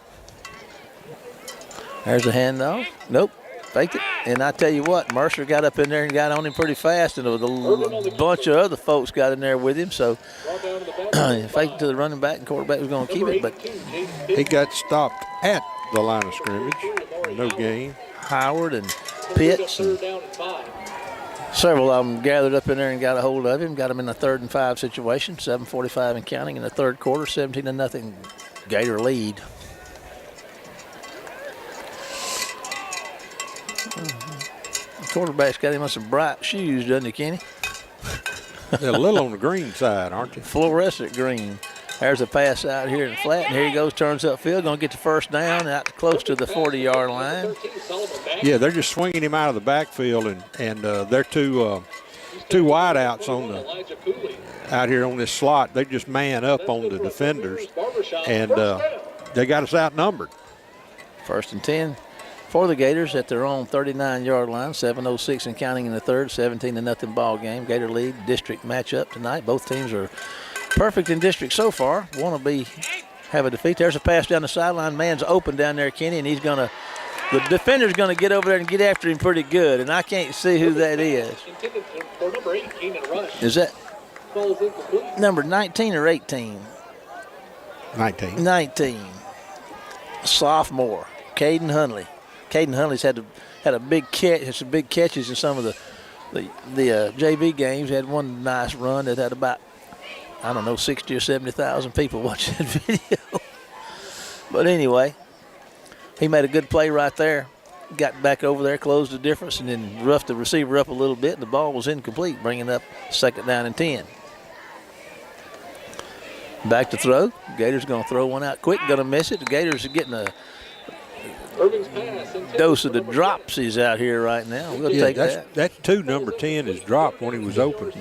There's a handoff. Nope, faked it. And I tell you what, Mercer got up in there and got on him pretty fast, and there was a bunch of other folks got in there with him. So faked it to the running back, and quarterback was going to keep it, but he got stopped at the line of scrimmage. No gain. Howard and Pitts and several of them gathered up in there and got a hold of him, got him in a 3rd and 5 situation, 7:45 and counting in the 3rd quarter, 17-0 Gator lead. The quarterback's got him on some bright shoes, doesn't he, Kenny? They're a little on the green side, aren't they? Fluorescent green. There's a pass out here in the flat, and here he goes, turns upfield, going to get the first down out close to the 40-yard line. Yeah, they're just swinging him out of the backfield, and they're two wideouts on out here on this slot. They just man up on the defenders, and they got us outnumbered. 1st and 10 for the Gators at their own 39-yard line, 7:06 and counting in the 3rd, 17-0 ball game. Gator lead district matchup tonight. Both teams are perfect in district so far. Want to have a defeat. There's a pass down the sideline. Man's open down there, Kenny, and the defender's going to get over there and get after him pretty good, and I can't see who that is. Is that number 19 or 18? 19. 19. Sophomore, Caden Hunley. Caden Hunley's had a big catch, had some big catches in some of the JV games. Had one nice run that had about, I don't know, 60 or 70,000 people watching that video. But anyway, he made a good play right there. Got back over there, closed the difference, and then roughed the receiver up a little bit, and the ball was incomplete, bringing up 2nd down and 10. Back to throw. Gators going to throw one out quick, going to miss it. The Gators are getting a dose of the dropsies out here right now. We'll take that. That number 10 is dropped when he was open.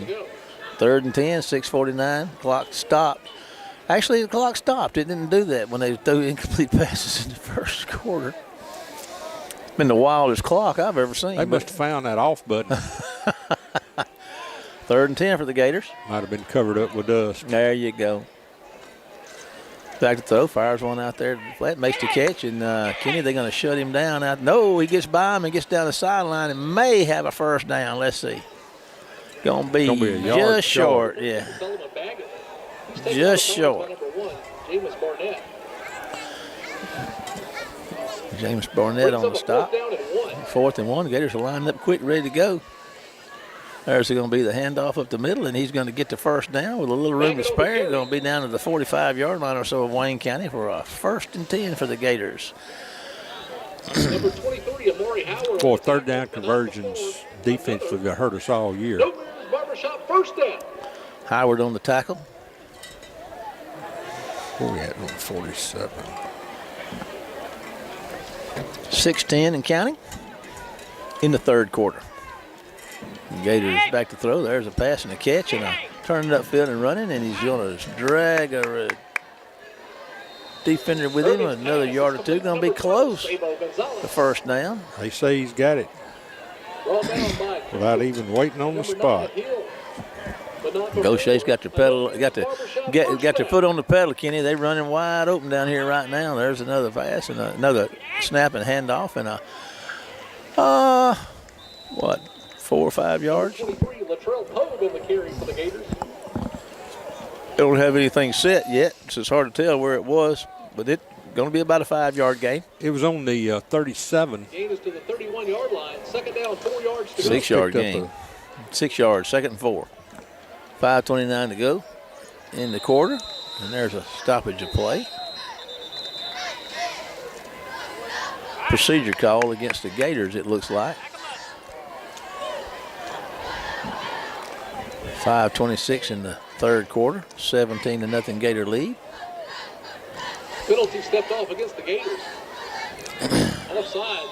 3rd and 10, 6:49. Clock stopped. Actually, the clock stopped. It didn't do that when they threw incomplete passes in the 1st quarter. It's been the wildest clock I've ever seen. They must have found that off button. 3rd and 10 for the Gators. Might have been covered up with dust. There you go. Back to throw, fires one out there to the flat, makes the catch, and Kenny, they're going to shut him down. No, he gets by him and gets down the sideline and may have a 1st down. Let's see. Going to be just short, yeah. Just short. James Barnett on the stop. 4th and 1. The Gators are lining up quick, ready to go. There's going to be the handoff up the middle, and he's going to get the 1st down with a little room to spare. Going to be down to the 45-yard line or so of Wayne County for a 1st and 10 for the Gators. Number 23, Amari Howard. For 3rd down conversions, defensively hurt us all year. Barbershop 1st down. Howard on the tackle. Where we at on 47? 6:10 and counting in the 3rd quarter. Gators back to throw. There's a pass and a catch, and a turning upfield and running, and he's going to drag a defender with him another yard or two. Going to be close to 1st down. They say he's got it without even waiting on the spot. Gautier's got their pedal, got their foot on the pedal, Kenny. They're running wide open down here right now. There's another pass and another snap and handoff, and a 4 or 5 yards. They don't have anything set yet, so it's hard to tell where it was, but it's going to be about a 5-yard gain. It was on the 37. Gain is to the 31-yard line. 2nd down, 4 yards to go. 6-yard gain. 6 yards, 2nd and 4. 5:29 to go in the quarter, and there's a stoppage of play. Procedure call against the Gators, it looks like. 5:26 in the 3rd quarter, 17-0 Gator lead. Penalty stepped off against the Gators. Offsides.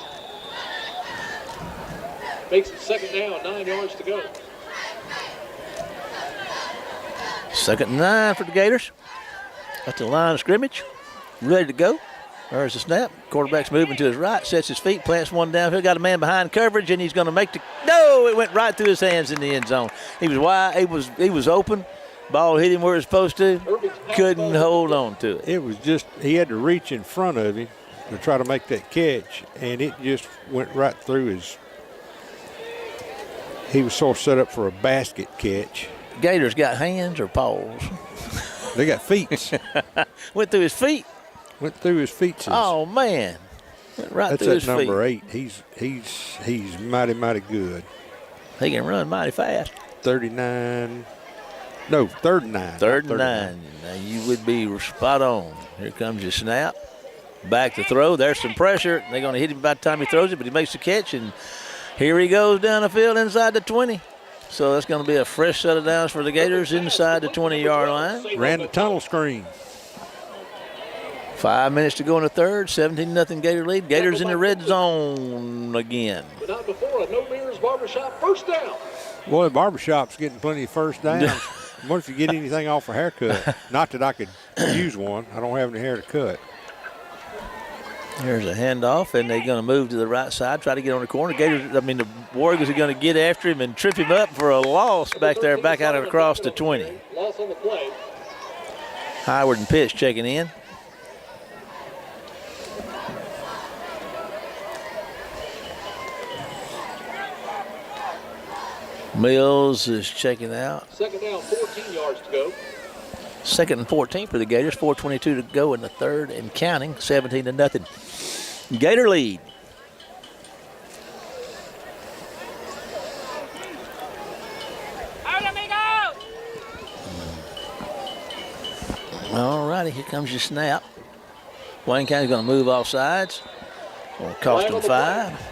Makes it 2nd down, 9 yards to go. Second and 9 for the Gators. At the line of scrimmage. Ready to go. There's the snap. Quarterback's moving to his right, sets his feet, plants one downhill. Got a man behind coverage, and he's going to make the. No, it went right through his hands in the end zone. He was wide. He was open. Ball hit him where it's supposed to. Couldn't hold on to it. It was just, he had to reach in front of him to try to make that catch, and it just went right through his. He was sort of set up for a basket catch. Gators got hands or paws? They got feet. Went through his feet. Went through his feet. Oh man, went right that's through his at number feet. 8. He's mighty good. He can run mighty fast. 39. No, 39. Third and 9. Now you would be spot on. Here comes your snap. Back to throw. There's some pressure. They're going to hit him by the time he throws it, but he makes the catch, and here he goes down the field inside the 20. So that's going to be a fresh set of downs for the Gators inside the 20-yard line. Ran the tunnel screen. 5 minutes to go in the third. 17-0 Gator lead. Gators in the red zone again. But not before a No Mirrors Barbershop first down. Boy, the barbershop's getting plenty of first downs. What if you get anything off a haircut? Not that I could use one. I don't have any hair to cut. Here's a handoff, and they're going to move to the right side, try to get on the corner. The Warriors are going to get after him and trip him up for a loss back there, back out and across the 20. Loss on the play. Howard and Pitts checking in. Mills is checking out. Second down, 14 yards to go. Second and 14 for the Gators. 4:22 to go in the third and counting. 17-0. Gator lead. All righty, here comes your snap. Wayne County's going to move off sides. Going to cost him 5.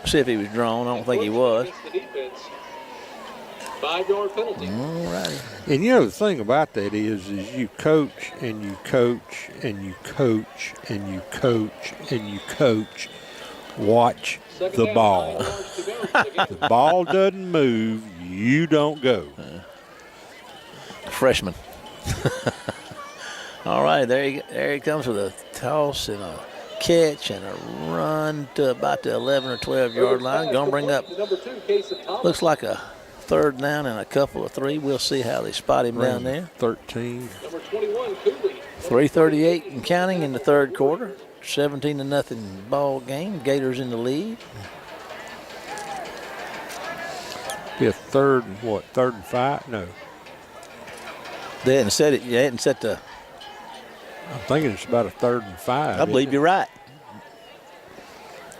See if he was drawn. I don't think he was. 5-yard penalty. All righty. And you know the thing about that is you coach and you coach and you coach and you coach and you coach. Watch the ball. The ball doesn't move, you don't go. Freshman. All right, there he comes with a toss and a catch and a run to about the 11 or 12-yard line. Going to bring up, looks like a third down and a couple of 3. We'll see how they spot him down there. 13. Number 21, Cooley. 3:38 and counting in the third quarter. 17-0 ball game. Gators in the lead. Be a third and what? Third and 5? No. They hadn't set it. You hadn't set the. I'm thinking it's about a third and 5. I believe you're right.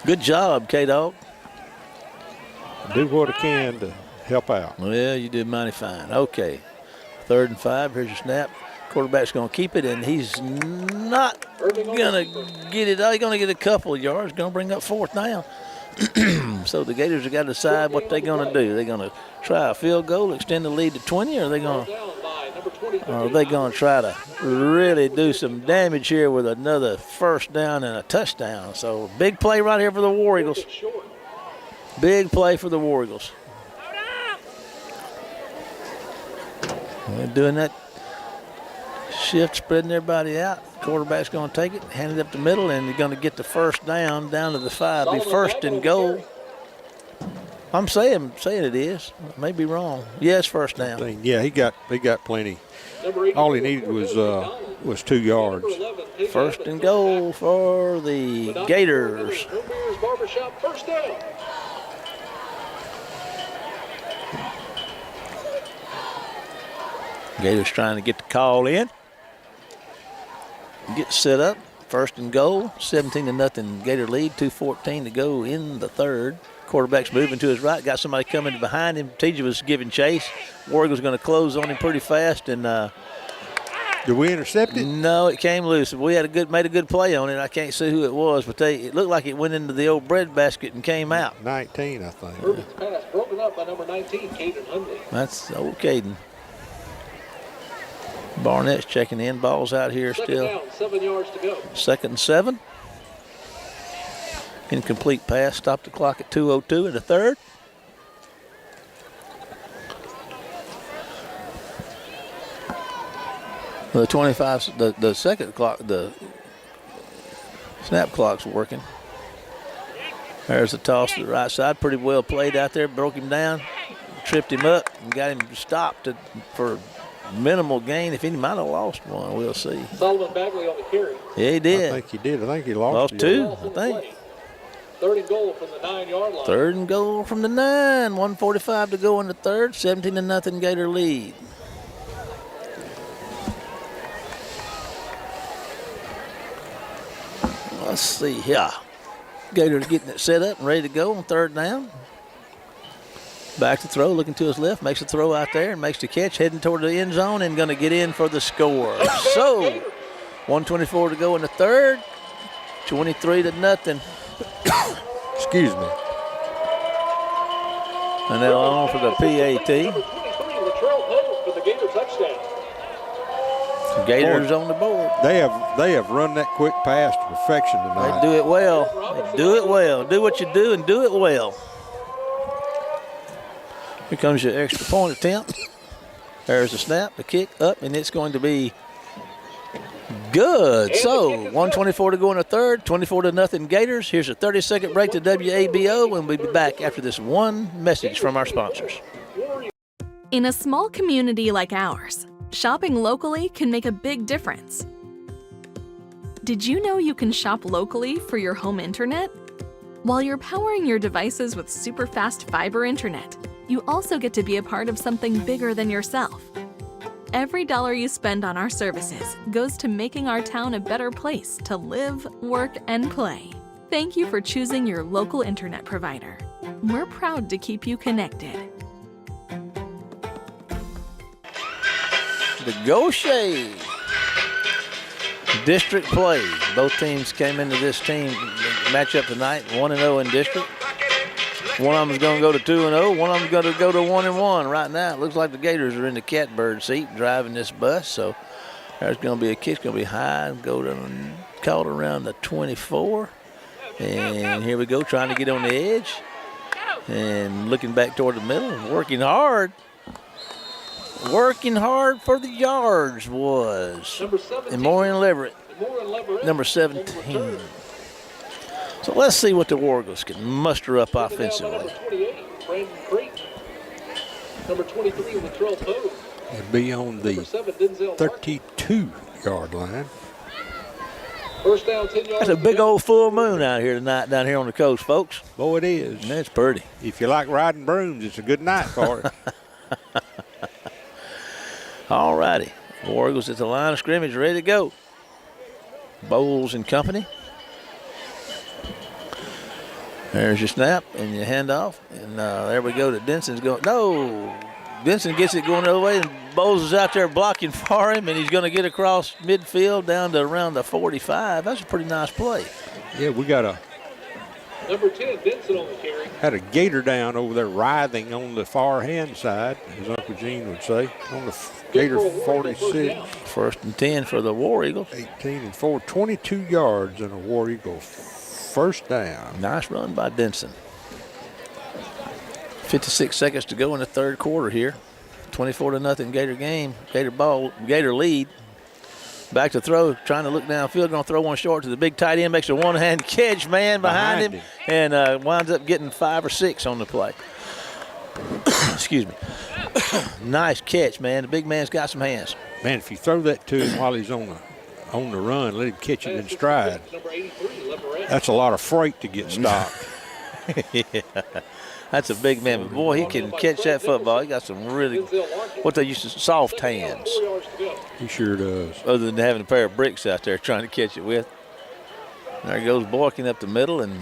Good job, K-Dog. Do what I can to help out. Well, you did mighty fine. Okay. 3rd and 5. Here's your snap. Quarterback's going to keep it, and he's not going to get it. He's going to get a couple of yards. Going to bring up 4th down. So the Gators have got to decide what they're going to do. They're going to try a field goal, extend the lead to 20, or are they going to try to really do some damage here with another first down and a touchdown? So big play right here for the War Eagles. Big play for the War Eagles. They're doing that shift, spreading everybody out. Quarterback's going to take it, hand it up the middle, and they're going to get the first down to the 5. Be first and goal. I'm saying it is. May be wrong. Yes, first down. Yeah, he got plenty. All he needed was 2 yards. First and goal for the Gators. Gators trying to get the call in. Get set up. First and goal. 17-0 Gator lead. 2:14 to go in the third. Quarterback's moving to his right. Got somebody coming behind him. TJ was giving chase. Warrior was going to close on him pretty fast. And did we intercept it? No, it came loose. We had made a good play on it. I can't see who it was, but it looked like it went into the old bread basket and came out. 19, I think. Urban's pass broken up by number 19, Caden Hundley. That's old Caden. Barnett's checking in. Ball's out here still. Second down, 7 yards to go. 2nd and 7. Incomplete pass. Stopped the clock at 2:02 in the third. The 25, the second clock, the snap clock's working. There's the toss to the right side. Pretty well played out there. Broke him down, tripped him up, and got him stopped for minimal gain. If he might have lost one, we'll see. Solomon Bagley on the carry. Yeah, he did. I think he did. I think he lost Lost two, I think. Third and goal from the 9-yard line. Third and goal from the 9. 1:45 to go in the third. 17-0 Gator lead. Let's see here. Gators getting it set up and ready to go on third down. Back to throw, looking to his left, makes a throw out there and makes the catch, heading toward the end zone and going to get in for the score. So, 1:24 to go in the third. 23-0. Excuse me. And then on for the PAT. Gators on the board. They have run that quick pass to perfection tonight. They do it well. They do it well. Do what you do and do it well. Here comes your extra point attempt. There's the snap, the kick up, and it's going to be good. So 1:24 to go in the third, 24-0 Gators. Here's a 30-second break to WABO, and we'll be back after this one message from our sponsors. In a small community like ours, shopping locally can make a big difference. Did you know you can shop locally for your home internet? While you're powering your devices with super fast fiber internet, you also get to be a part of something bigger than yourself. Every dollar you spend on our services goes to making our town a better place to live, work, and play. Thank you for choosing your local internet provider. We're proud to keep you connected. The Gautier district play. Both teams came into this team matchup tonight, 1-0 in district. One of them is going to go to 2-0. One of them is going to go to 1-1. Right now, it looks like the Gators are in the catbird seat driving this bus. So there's going to be a kick. It's going to be high. Go to caught around the 24. And here we go, trying to get on the edge. And looking back toward the middle, working hard. Working hard for the yards was Maureen Leverett, number 17. So let's see what the War Eagles can muster up offensively. Number 23 with Latrell Poe. It'd be on the 32-yard line. First down, 10 yards. That's a big old full moon out here tonight, down here on the coast, folks. Boy, it is. And that's pretty. If you like riding brooms, it's a good night for it. All righty. War Eagles at the line of scrimmage, ready to go. Bowles and company. There's your snap and your handoff. And there we go to Denson's going. No. Denson gets it going the other way, and Bowles is out there blocking for him, and he's going to get across midfield down to around the 45. That's a pretty nice play. Yeah, we got a number 10, Denson on the carry. Had a gator down over there writhing on the far hand side, as Uncle Gene would say, on the Gator 46. First and 10 for the War Eagles. 18-4, 22 yards and a War Eagle first down. Nice run by Denson. 56 seconds to go in the third quarter here. 24-0 Gator game. Gator lead. Back to throw, trying to look downfield, going to throw one short to the big tight end, makes a one-hand catch, man, behind him, and winds up getting 5 or 6 on the play. Excuse me. Nice catch, man. The big man's got some hands. Man, if you throw that to him while he's on the run, let him catch it in stride. That's a lot of freight to get stopped. Yeah. That's a big man, but boy, he can catch that football. He got some really, what they used to, soft hands. He sure does. Other than having a pair of bricks out there trying to catch it with. There he goes, Boykin up the middle, and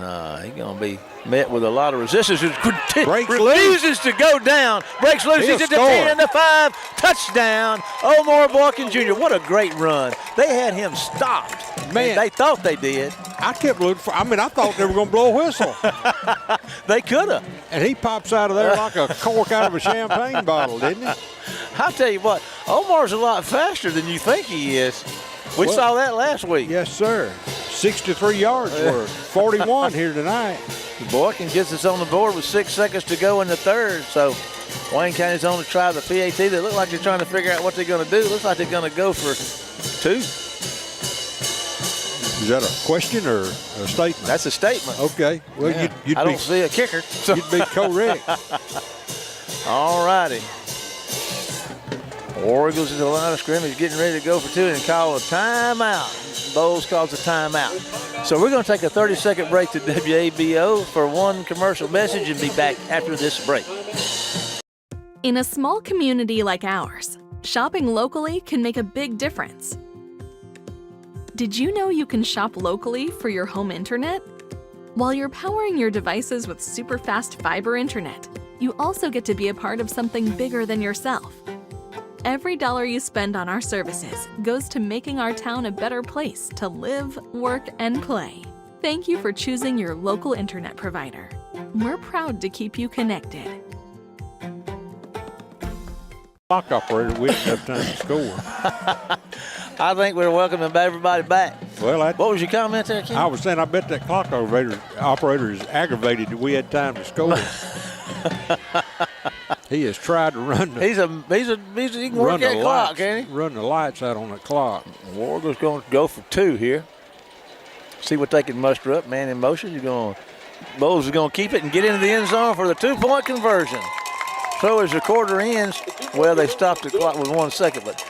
he's going to be met with a lot of resistance. Refuses to go down. Breaks loose. He's at the 10 and the 5. Touchdown. Omar Boykin Jr. What a great run. They had him stopped. Man, they thought they did. I kept looking for, I thought they were going to blow a whistle. They could have. And he pops out of there like a cork out of a champagne bottle, didn't he? I'll tell you what, Omar's a lot faster than you think he is. We saw that last week. Yes, sir. 63 yards worth. 41 here tonight. Boykin gets us on the board with 6 seconds to go in the third. So Wayne County's on to try the PAT. They look like they're trying to figure out what they're going to do. Looks like they're going to go for 2. Is that a question or a statement? That's a statement. Okay. Well, Yeah. you'd I be, don't see a kicker. So. You'd be correct. All righty. War Eagles in the line of scrimmage, getting ready to go for 2 and call a timeout. Bowles calls a timeout. So we're going to take a 30-second break to WABO for one commercial message and be back after this break. In a small community like ours, shopping locally can make a big difference. Did you know you can shop locally for your home internet? While you're powering your devices with super fast fiber internet, you also get to be a part of something bigger than yourself. Every dollar you spend on our services goes to making our town a better place to live, work, and play. Thank you for choosing your local internet provider. We're proud to keep you connected. Clock operator, we didn't have time to score. I think we're welcoming everybody back. Well, What was your comment there, Ken? I was saying I bet that clock operator is aggravated that we had time to score. He has tried to run the, he can work that clock, can't he? Run the lights out on that clock. War Eagles going to go for 2 here. See what they can muster up. Man in motion. Bowles is going to keep it and get into the end zone for the 2-point conversion. So as the quarter ends, well, they stopped the clock with 1 second, but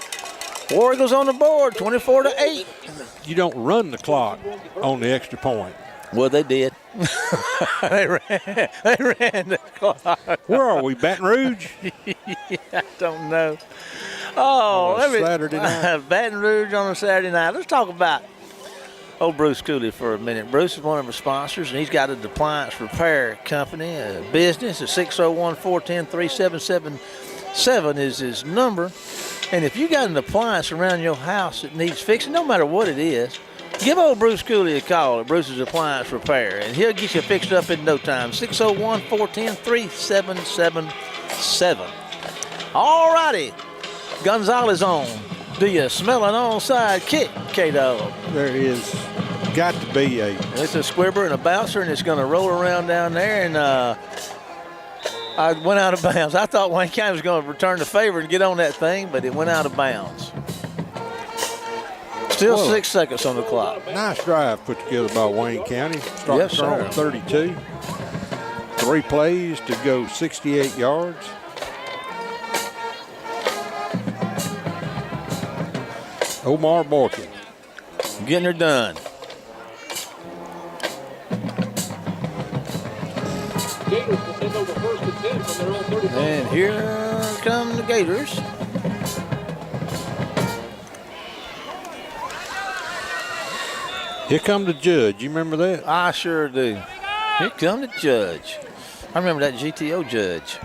War Eagles on the board, 24-8. You don't run the clock on the extra point. Well, they did. they ran the clock. Where are we, Baton Rouge? I don't know. Oh, Saturday night. Baton Rouge on a Saturday night. Let's talk about old Bruce Cooley for a minute. Bruce is one of our sponsors, and he's got a appliance repair company, a business. At 601-410-3777 is his number. And if you got an appliance around your house that needs fixing, no matter what it is, give old Bruce Cooley a call at Bruce's Appliance Repair, and he'll get you fixed up in no time. 601-410-3777. All righty. Gonzalez on. Do you smell an onside kick, K-Dog? There is got to be a... It's a squibber and a bouncer, and it's going to roll around down there, and I went out of bounds. I thought Wayne County was going to return the favor and get on that thing, but it went out of bounds. Still 6 seconds on the clock. Nice drive put together by Wayne County. Yes, strong at 32. 3 plays to go 68 yards. Omar Borky getting her done. Gators will take over 1st and 10 from their own 35. And here come the Gators. Here come the judge. You remember that? I sure do. Here come the judge. I remember that GTO judge.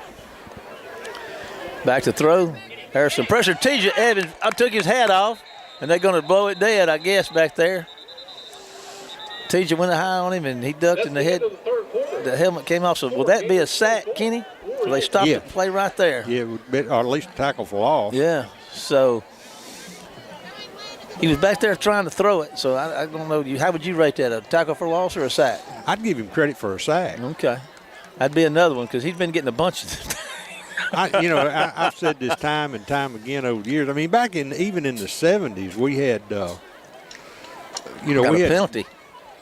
Back to throw. There's some pressure. TJ Evans took his hat off, and they're going to blow it dead, I guess, back there. TJ went high on him, and he ducked in the head. The helmet came off. So will that be a sack, Kenny? So they stopped the play right there. Yeah, it would be, or at least a tackle for loss. Yeah. So he was back there trying to throw it. So I don't know. How would you rate that? A tackle for loss or a sack? I'd give him credit for a sack. Okay. That'd be another one because he's been getting a bunch of them. I've said this time and time again over the years. I mean, even in the 70s, we had, we had a penalty.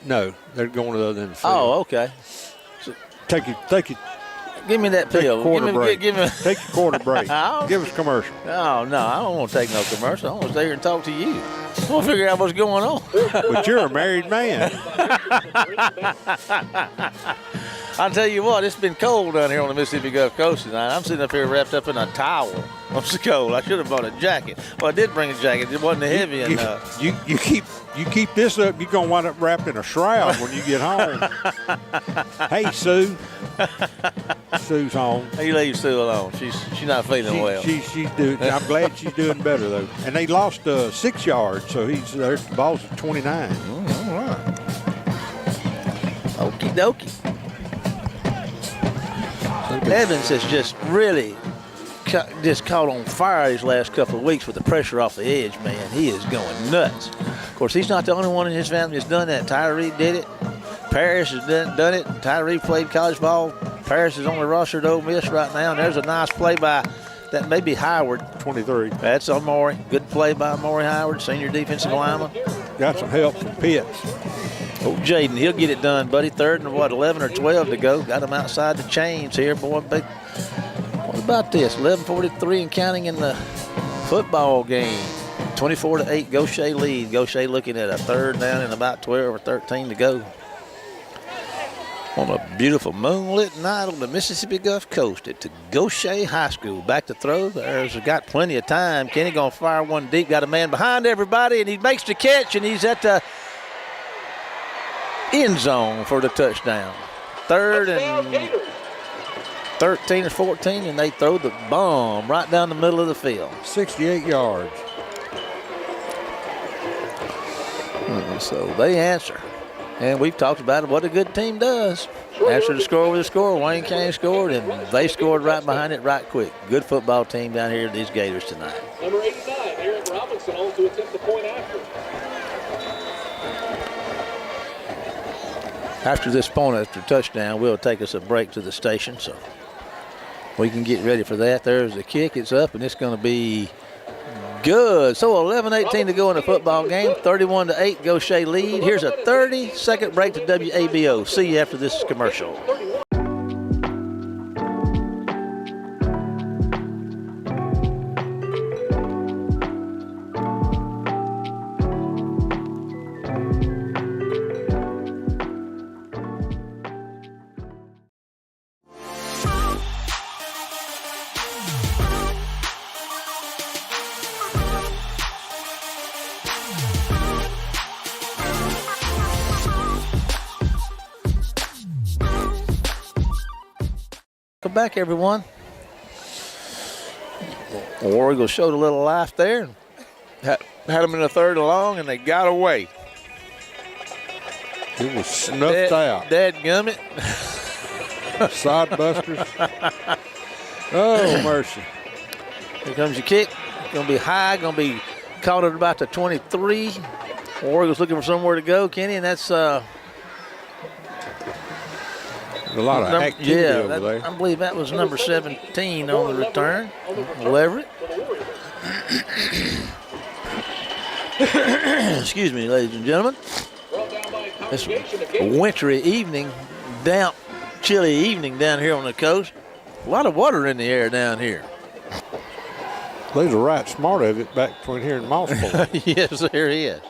No, they're going to the other end of the field. Oh, okay. So, take it. Give me that pill. Take a quarter break. Give me. Take a quarter break. Give us a commercial. Oh, no, I don't want to take no commercial. I want to stay here and talk to you. I want to figure out what's going on. But you're a married man. I'll tell you what, it's been cold down here on the Mississippi Gulf Coast tonight. I'm sitting up here wrapped up in a towel. I'm so cold. I should have bought a jacket. Well, I did bring a jacket. It wasn't heavy enough. You keep this up, you're going to wind up wrapped in a shroud when you get home. Hey, Sue. Sue's home. You leave Sue alone. She's not feeling well. She's doing. I'm glad she's doing better though. And they lost 6 yards, so the ball's at 29. All right. Okie dokie. Evans has just really caught on fire these last couple of weeks with the pressure off the edge, man. He is going nuts. Of course, he's not the only one in his family that's done that. Tyree did it. Parrish has done it. Tyree played college ball Paris is only rostered Ole Miss right now. And there's a nice play by that may be Howard. 23. That's Amari. Good play by Amari Howard, senior defensive lineman. Got some help from Pitts. Oh, Jaden, he'll get it done, buddy. 3rd and 11 or 12 to go. Got him outside the chains here, boy. Big. What about this? 11:43 and counting in the football game. 24-8, Gautier lead. Gautier looking at a 3rd down and about 12 or 13 to go. On a beautiful moonlit night on the Mississippi Gulf Coast at the Gautier High School. Back to throw. There's got plenty of time. Kenny gonna fire one deep. Got a man behind everybody, and he makes the catch, and he's at the end zone for the touchdown. 3rd and 13 or 14, and they throw the bomb right down the middle of the field. 68 yards. So they answer. And we've talked about it, what a good team does. Answer the score with a score. Wayne County scored, and they scored right behind it right quick. Good football team down here at these Gators tonight. Number 89, Aaron Robinson, on to attempt the point after. After this point, after touchdown, we'll take us a break to the station, so we can get ready for that. There's the kick. It's up, and it's going to be good. So 11:18 to go in the football game. 31-8, Gautier lead. Here's a 30-second break to WABO. See you after this commercial. Welcome back, everyone. War Eagles showed a little life there. Had them in the 3rd and long, and they got away. It was snuffed out. Dadgummit. Side busters. Oh, mercy. Here comes your kick. It's going to be high. Going to be caught at about the 23. War Eagles looking for somewhere to go, Kenny, and that's a lot of activity over there. I believe that was number 17 on the return. Leverett. Excuse me, ladies and gentlemen. This wintry evening, damp, chilly evening down here on the coast. A lot of water in the air down here. There's a right smart of it back between here and Mossville. Yes, there is.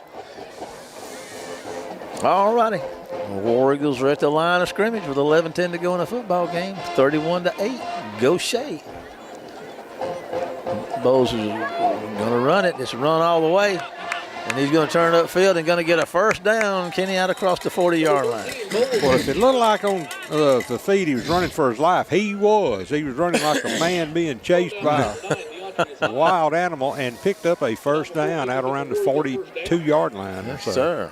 All righty. War Eagles are at the line of scrimmage with 11:10 to go in a football game. 31-8, Gautier. Bowles is going to run it. It's run all the way. And he's going to turn upfield and going to get a 1st down. Kenny out across the 40-yard line. Well, if it looked like on the feed he was running for his life, he was. He was running like a man being chased by a wild animal and picked up a 1st down out around the 42-yard line. Yes, sir.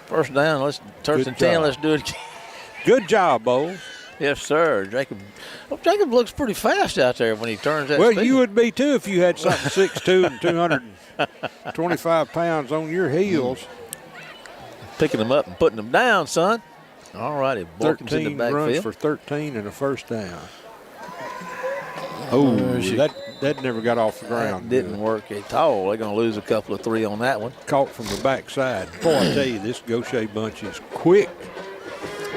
1st down. Let's turn and 10. Let's do it again. Good job, Bowles. Yes, sir. Jacob looks pretty fast out there when he turns that Well, speed. you would be, too, if you had something 6'2" and 225 pounds on your heels. Picking them up and putting them down, son. All righty. 13 runs for 13 and a 1st down. Oh, that never got off the ground. That didn't work at all. They're going to lose a couple of 3 on that one. Caught from the backside. Boy, I tell you, this Gautier bunch is quick.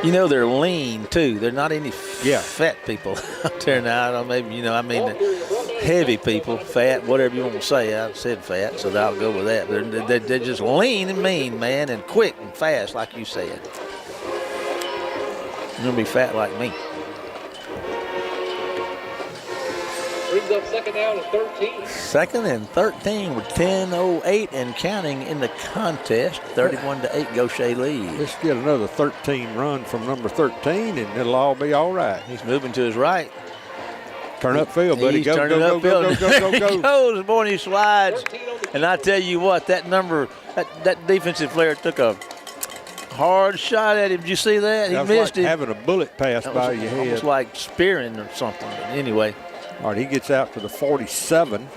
You know, they're lean, too. They're not any fat people out there now. I don't maybe, I mean the heavy people, fat, whatever you want to say. I said fat, so I'll go with that. They're just lean and mean, man, and quick and fast, like you said. You're going to be fat like me. Brings up 2nd down and 13. 2nd and 13 with 10:08 and counting in the contest. 31-8, Gautier lead. Let's get another 13 run from number 13, and it'll all be all right. He's moving to his right. Turn upfield, buddy. He's turning upfield. Go. He goes, boy, and he slides. And I tell you what, that defensive player took a hard shot at him. Did you see that? He missed like him. having a bullet pass by your head. Almost like spearing or something. But anyway. All right, he gets out to the 47.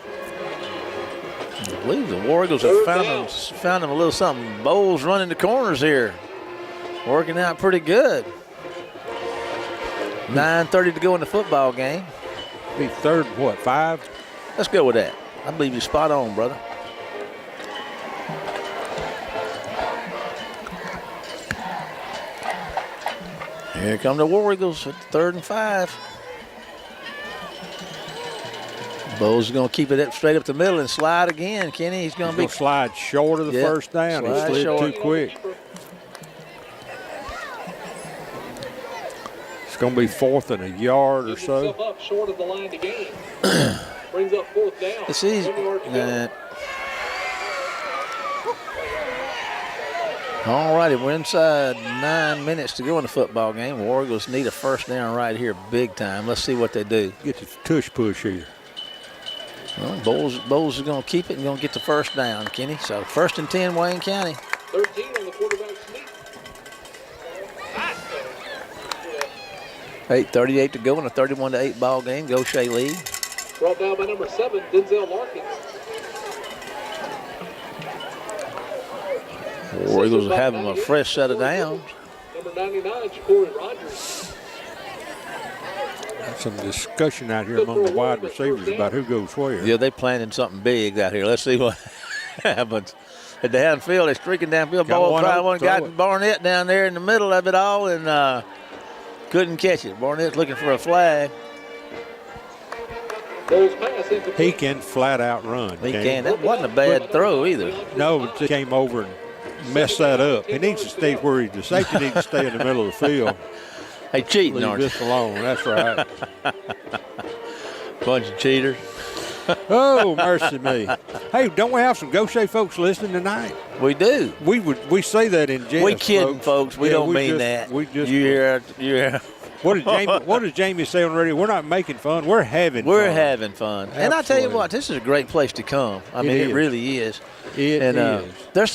I believe the War Eagles have found him a little something. Bowles running the corners here. Working out pretty good. 9:30 to go in the football game. Be third, what, 5? Let's go with that. I believe you're spot on, brother. Here come the War Eagles at 3rd and 5. Bowles is going to keep it straight up the middle and slide again. Kenny, he's going to be slide short of the first down. He slid too quick. It's going to be 4th and a yard or so. Up short of the line to gain. Brings up 4th down. It's easy. All righty, we're inside 9 minutes to go in the football game. War Eagles need a first down right here big time. Let's see what they do. Get the tush push here. Well, Bowles is going to keep it and going to get the first down, Kenny. So 1st and 10, Wayne County. 13 on the quarterback sneak. 8:38 to go in a 31-8 ball game. Gautier lead. Brought down by number 7, Denzel Larkins. War Eagles are having a fresh set of downs. Number 99, Corey Rogers. Some discussion out here among the wide receivers about who goes where. Yeah, they're planning something big out here. Let's see what happens. At the downfield, they're streaking downfield. Ball got Barnett down there in the middle of it all and couldn't catch it. Barnett's looking for a flag. He can flat out run. He can. That wasn't a bad throw either. No, but he came over and messed that up. He needs to stay where the safety needs to stay in the middle of the field. Hey, cheating, Leave aren't you? this alone. That's right. Bunch of cheaters. Oh, mercy me. Hey, don't we have some Gautier folks listening tonight? We do. We say that in jest. We kidding, folks. We don't mean that. We just. You hear. What did Jamie say on the radio? We're not making fun. We're having fun. We're having fun. Absolutely. And I tell you what, this is a great place to come. I mean, it really is. It is. They're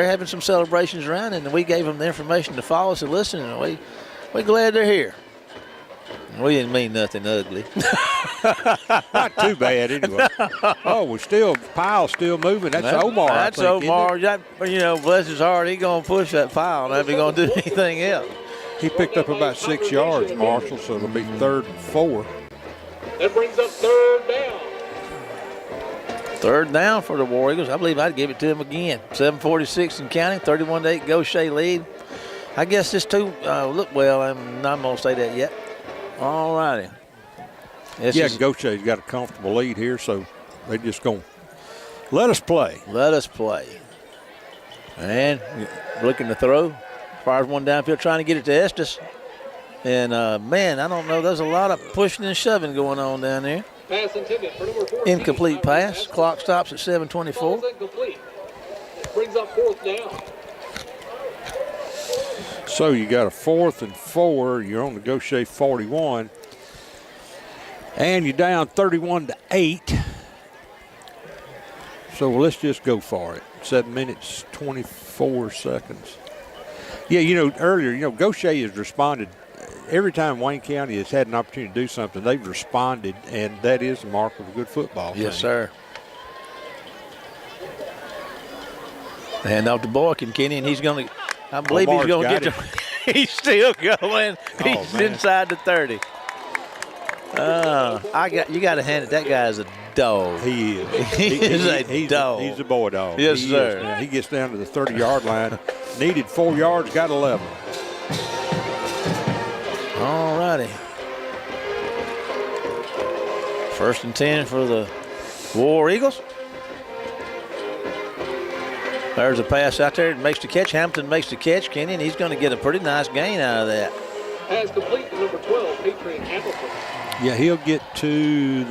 having some celebrations around, and we gave them the information to follow us and listen, and we're glad they're here. We didn't mean nothing ugly. Not too bad, anyway. Oh, pile's still moving. That's Omar. That's Omar. Bless his heart, he's going to push that pile. Now, if he's going to do anything else. He picked up about 6 yards, Marshall, so it'll be 3rd and 4. That brings up 3rd down. 3rd down for the War Eagles. I believe I'd give it to them again. 7:46 and counting, 31-8 Gautier lead. I guess this too, look well, I'm not going to say that yet. All righty. Gautier's got a comfortable lead here, so they're just going to let us play. Let us play. And looking to throw. Fires one downfield trying to get it to Estes. And, man, I don't know. There's a lot of pushing and shoving going on down there. Pass intended for number 14. Incomplete pass. Clock stops at 7:24. Brings up 4th down. So you got a 4th and 4. You're on the Gautier 41. And you're down 31-8. So let's just go for it. 7 minutes, 24 seconds. Yeah, earlier, Gautier has responded. Every time Wayne County has had an opportunity to do something, they've responded, and that is the mark of a good football team. Yes, sir. Hand off to Boykin, Kenny, and he's going to, I believe he's going to get to, he's still going. He's inside the 30. You got to hand it. That guy is a dog. He is. He is a dog. He's a boy dog. Yes, sir. He gets down to the 30-yard line. Needed 4 yards, got 11. All righty. 1st and 10 for the War Eagles. There's a pass out there. It makes the catch. Hampton makes the catch, Kenny, and he's going to get a pretty nice gain out of that. Pass complete to number 12, Patriot Hamilton. Yeah, he'll get to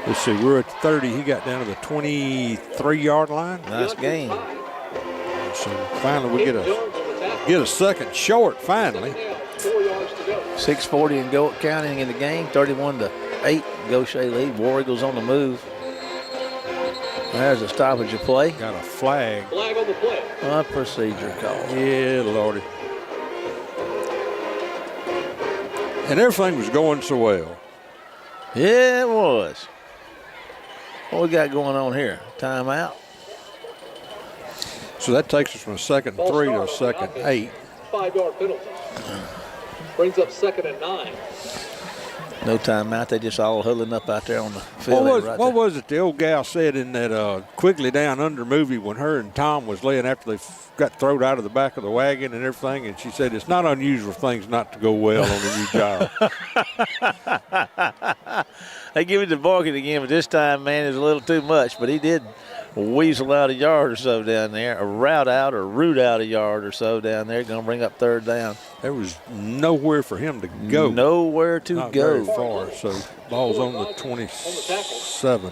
let's see, we're at 30. He got down to the 23-yard line. Nice gain. So finally we get a second short finally. 6:40 and go counting in the game. 31-8. Gautier lead. War Eagles on the move. There's a stoppage of play. Got a flag. Flag on the play. A procedure call. Yeah, Lordy. And everything was going so well. Yeah, it was. What we got going on here? Timeout. So that takes us from a 2nd and 3 to a 2nd and 8. 5-yard penalty. Brings up 2nd and 9. No timeout. They just all huddling up out there on the field. What was it the old gal said in that Quigley Down Under movie when her and Tom was laying after they got thrown out of the back of the wagon and everything? And she said it's not unusual for things not to go well on a new job. They give it to Boykin again, but this time, man, it's a little too much. But he did weasel out a yard or so down there, a route out or root out a yard or so down there. Going to bring up 3rd down. There was nowhere for him to go. Nowhere to not go. Very far. So ball's on the 27.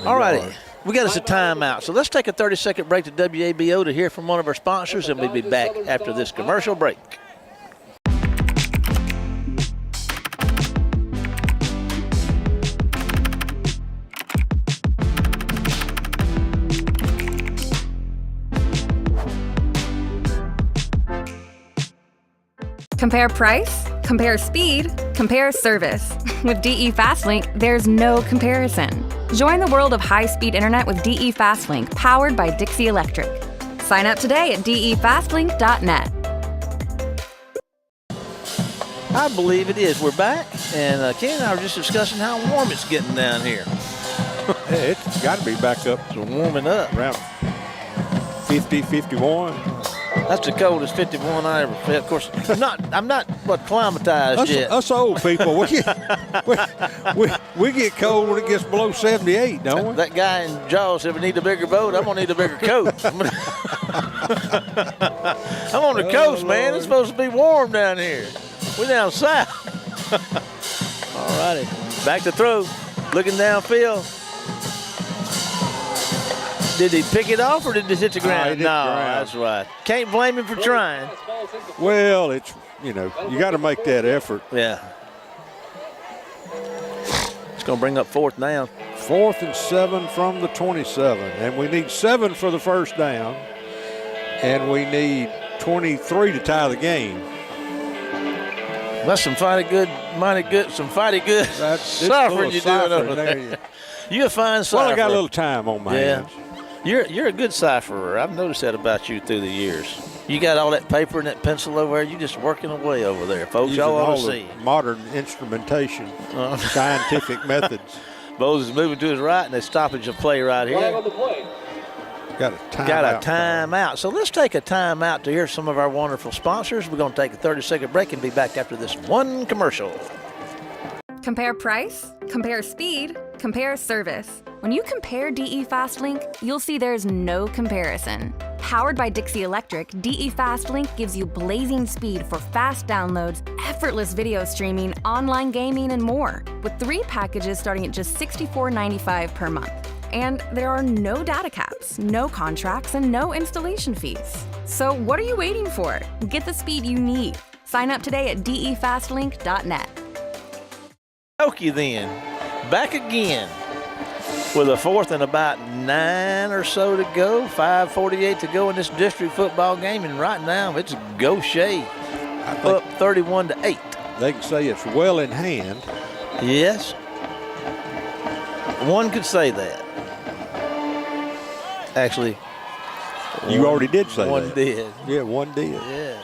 All righty. We got us a timeout. So let's take a 30-second break to WABO to hear from one of our sponsors, and we'll be back after this commercial break. Compare price, compare speed, compare service. With DE Fastlink, there's no comparison. Join the world of high-speed internet with DE Fastlink, powered by Dixie Electric. Sign up today at defastlink.net. I believe it is. We're back, and Ken and I were just discussing how warm it's getting down here. Hey, it's got to be back up. So warming up. Around 50, 51. That's the coldest 51 I ever felt. Of course, I'm not climatized yet. Us old people, we get cold when it gets below 78, don't we? That guy in Jaws said we need a bigger boat. I'm gonna need a bigger coat. I'm on the coast, man. It's supposed to be warm down here. We're down south. All righty, back to throw. Looking downfield. Did he pick it off or did it hit the ground? No, that's right. Can't blame him for trying. Well, it's, you got to make that effort. Yeah. It's going to bring up 4th down. 4th and 7 from the 27. And we need 7 for the first down. And we need 23 to tie the game. That's some mighty good ciphering you're doing over there. You're a fine cipherer. Well, I got a little time on my hands. You're a good cipherer. I've noticed that about you through the years. You got all that paper and that pencil over there. You're just working away over there, folks. Using y'all ought to all see. Modern instrumentation, scientific methods. Bowles is moving to his right, and they stoppage of play right here. Got a timeout. So let's take a timeout to hear some of our wonderful sponsors. We're going to take a 30-second break and be back after this one commercial. Compare price, compare speed, compare service. When you compare DE Fastlink, you'll see there's no comparison. Powered by Dixie Electric, DE Fastlink gives you blazing speed for fast downloads, effortless video streaming, online gaming, and more, with 3 packages starting at just $64.95 per month. And there are no data caps, no contracts, and no installation fees. So what are you waiting for? Get the speed you need. Sign up today at defastlink.net. Okay, then, back again with a 4th and about 9 or so to go, 5:48 to go in this district football game, and right now it's Gautier up 31-8. They can say it's well in hand. Yes, one could say that. Actually, you already did say that. One did. Yeah, one did. Yeah.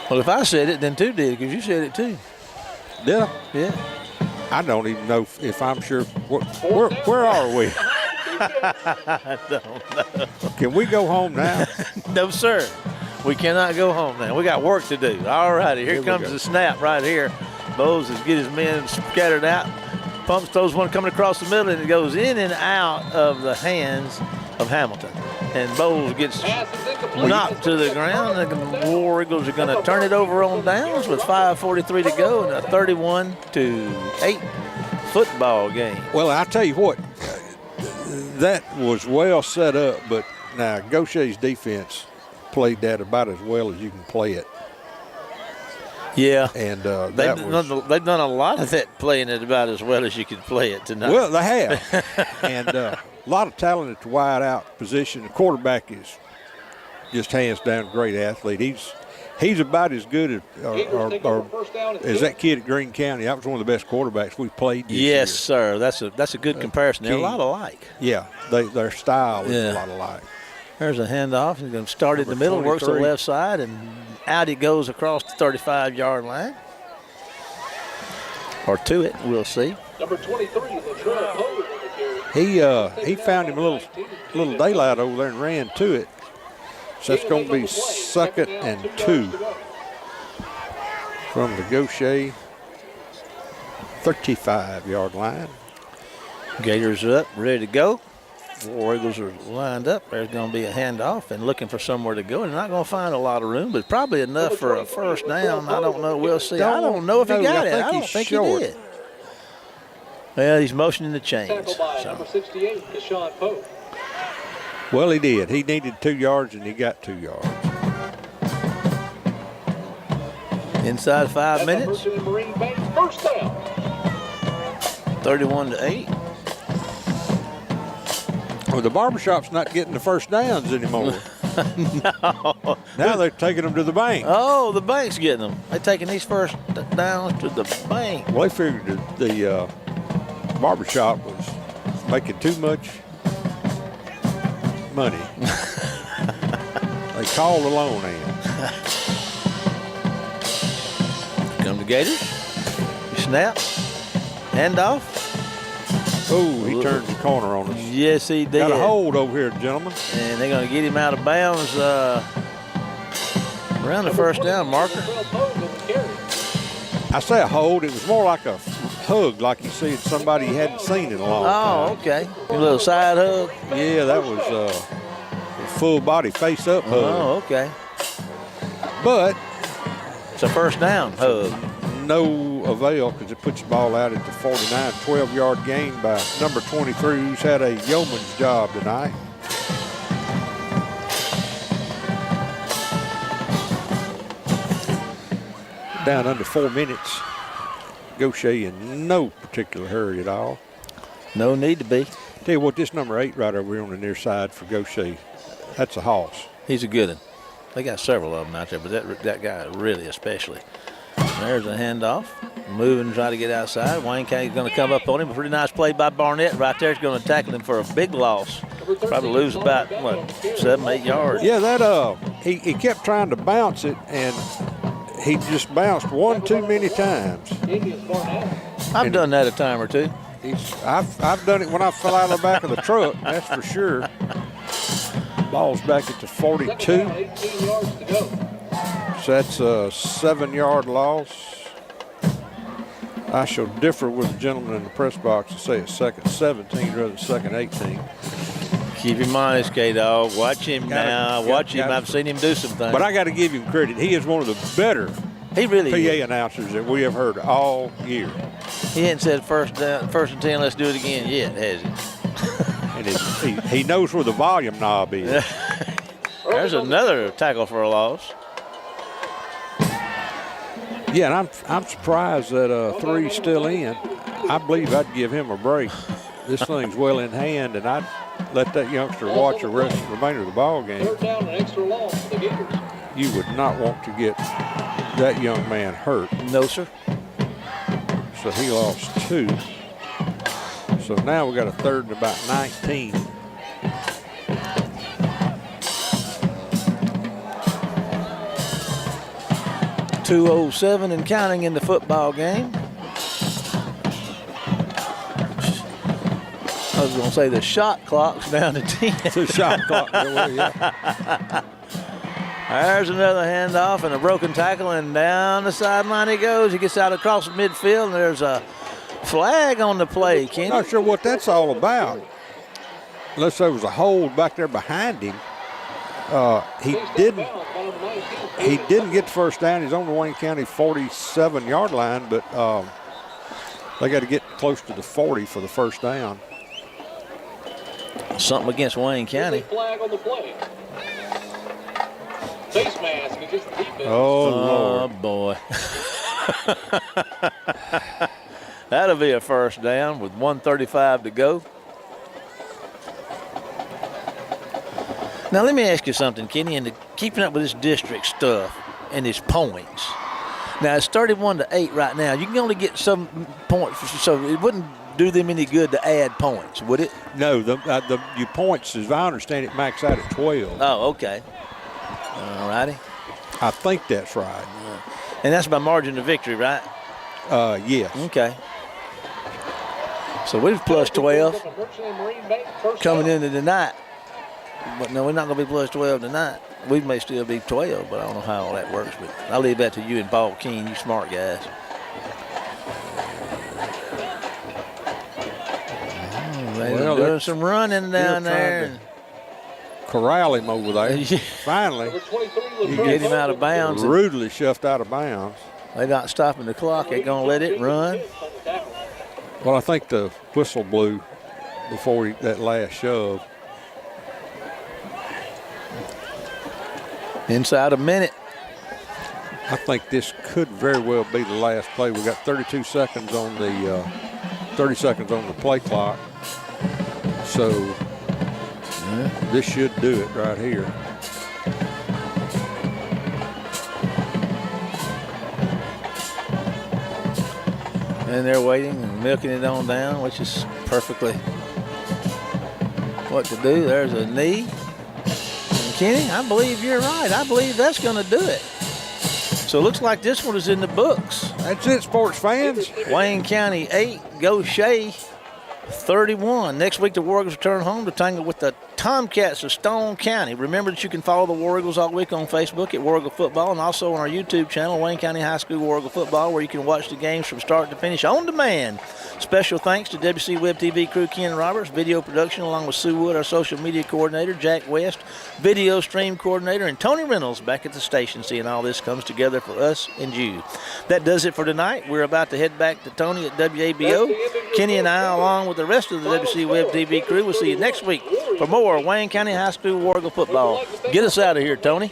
Well, if I said it, then 2 did, because you said it too. Did I? Yeah. I don't even know if I'm sure. Where are we? I don't know. Can we go home now? No, sir. We cannot go home now. We got work to do. All righty. Here comes the snap right here. Bowles is get his men scattered out. Pumps throws one coming across the middle, and it goes in and out of the hands of Hamilton. And Bowles gets knocked to the ground. The War Eagles are going to turn it over on downs with 5:43 to go in a 31-8 football game. Well, I tell you what, that was well set up, but now Gautier's defense played that about as well as you can play it. Yeah, and they've done a lot of that, playing it about as well as you can play it tonight. Well, they have, and a lot of talent at the wide out position. The quarterback is just hands down a great athlete. He's about as good as that kid at Greene County. That was one of the best quarterbacks we played this year. Yes, sir. That's a good comparison. They're a lot alike. Yeah, their style is a lot alike. There's a handoff. He's going to start in the middle, works to the 23. left side, and out he goes across the 35-yard line. Or to it, we'll see. Number 23, Latrell Poe with the carry. He found him a little daylight over there and ran to it. So that's going to be 2nd and 2 from the Gautier 35-yard line. Gators up, ready to go. War Eagles are lined up. There's going to be a handoff and looking for somewhere to go. They're not going to find a lot of room, but probably enough for a first down. I don't know. We'll see. I don't know if he got it. I don't think he did. Well, he's motioning the chains. Tackled by number 68, Deshaun Poe. Well, he did. He needed 2 yards, and he got 2 yards. Inside 5 minutes. First down. 31-8. Well, the barbershop's not getting the first downs anymore. No. Now they're taking them to the bank. Oh, the bank's getting them. They're taking these first downs to the bank. Well, they figured that the barbershop was making too much money. They called the loan in. Come to Gators. He snap. Handoff. Oh, he turned the corner on us. Yes, he did. Got a hold over here, gentlemen. And they're going to get him out of bounds around the first down marker. I say a hold. It was more like a hug, like you see somebody you hadn't seen in a long time. Oh, okay. A little side hug. Yeah, that was a full body face up hug. Oh, okay. But it's a first down hug. No avail because it puts the ball out at the 49, 12-yard gain by number 23, who's had a yeoman's job tonight. Down under 4 minutes. Gautier in no particular hurry at all. No need to be. Tell you what, this number 8 right over here on the near side for Gautier, that's a hoss. He's a good one. They got several of them out there, but that guy really especially. There's a handoff. Moving, trying to get outside. Wayne County's going to come up on him. A pretty nice play by Barnett right there. He's going to tackle him for a big loss. Probably lose about, 7, 8 yards. Yeah, that he kept trying to bounce it, and he just bounced one too many times. I've done that a time or two. I've done it when I fell out of the back of the truck, that's for sure. Ball's back at the 42. So that's a 7-yard loss. I shall differ with the gentleman in the press box and say it's 2nd 17 rather than 2nd 18. Keep him honest, K-Dog. Watch him now. Watch him. I've seen him do some things. But I got to give him credit. He is one of the better PA announcers that we have heard all year. He hadn't said first and 10, let's do it again yet, has he? And he knows where the volume knob is. There's another tackle for a loss. Yeah, and I'm surprised that 3's still in. I believe I'd give him a break. This thing's well in hand, and I'd let that youngster watch the remainder of the ball game. Third down and extra long for the Gators. You would not want to get that young man hurt. No, sir. So he lost 2. So now we got a 3rd and about 19. .207 and counting in the football game. I was going to say the shot clock's down to 10. The shot clock. Yeah. There's another handoff and a broken tackle, and down the sideline he goes. He gets out across the midfield, and there's a flag on the play, Kenny. Not sure what that's all about. Unless there was a hold back there behind him. He didn't get the first down. He's on the Wayne County 47-yard line, but they got to get close to the 40 for the first down. Something against Wayne County. Flag on the play. Face mask against the defense. Oh, Lord. Boy. That'll be a first down with 1:35 to go. Now, let me ask you something, Kenny, and keeping up with this district stuff and his points. Now, it's 31-8 right now. You can only get some points, so it wouldn't do them any good to add points, would it? No, your points, as I understand it, max out at 12. Oh, okay. All righty. I think that's right. And that's by margin of victory, right? Yes. Okay. So we've plus 12 coming into tonight. But no, we're not going to be plus 12 tonight. We may still be 12, but I don't know how all that works. But I'll leave that to you and Paul King, you smart guys. Well, doing some running down there. Corral him over there. Finally, you get him out of bounds. Rudely shoved out of bounds. They're not stopping the clock. They're going to let it run. Well, I think the whistle blew before that last shove. Inside a minute. I think this could very well be the last play. We got 32 seconds on the 30 seconds on the play clock. So this should do it right here. And they're waiting and milking it on down, which is perfectly what to do. There's a knee. And Kenny, I believe you're right. I believe that's going to do it. So it looks like this one is in the books. That's it, sports fans. Wayne County 8, Gautier 31. Next week, the War Eagles return home to tangle with the Tomcats of Stone County. Remember that you can follow the War Eagles all week on Facebook at War Eagle Football and also on our YouTube channel, Wayne County High School War Eagle Football, where you can watch the games from start to finish on demand. Special thanks to WC Web TV crew Ken Roberts, video production, along with Sue Wood, our social media coordinator, Jack West, video stream coordinator, and Tony Reynolds back at the station, seeing all this comes together for us and you. That does it for tonight. We're about to head back to Tony at WABO. Kenny and I, along with the rest of the WC Web TV crew, will see you next week for more Wayne County High School War Eagle Football. Get us out of here, Tony.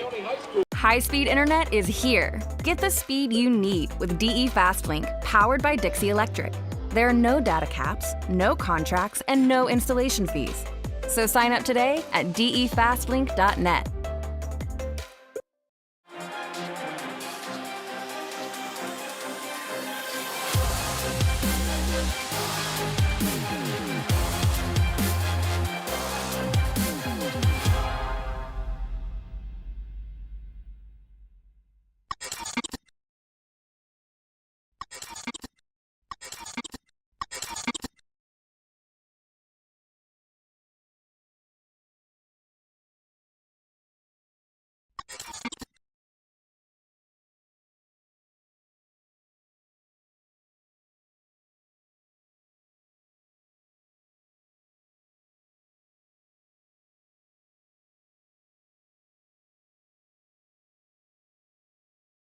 High-speed internet is here. Get the speed you need with DE FastLink, powered by Dixie Electric. There are no data caps, no contracts, and no installation fees. So sign up today at defastlink.net.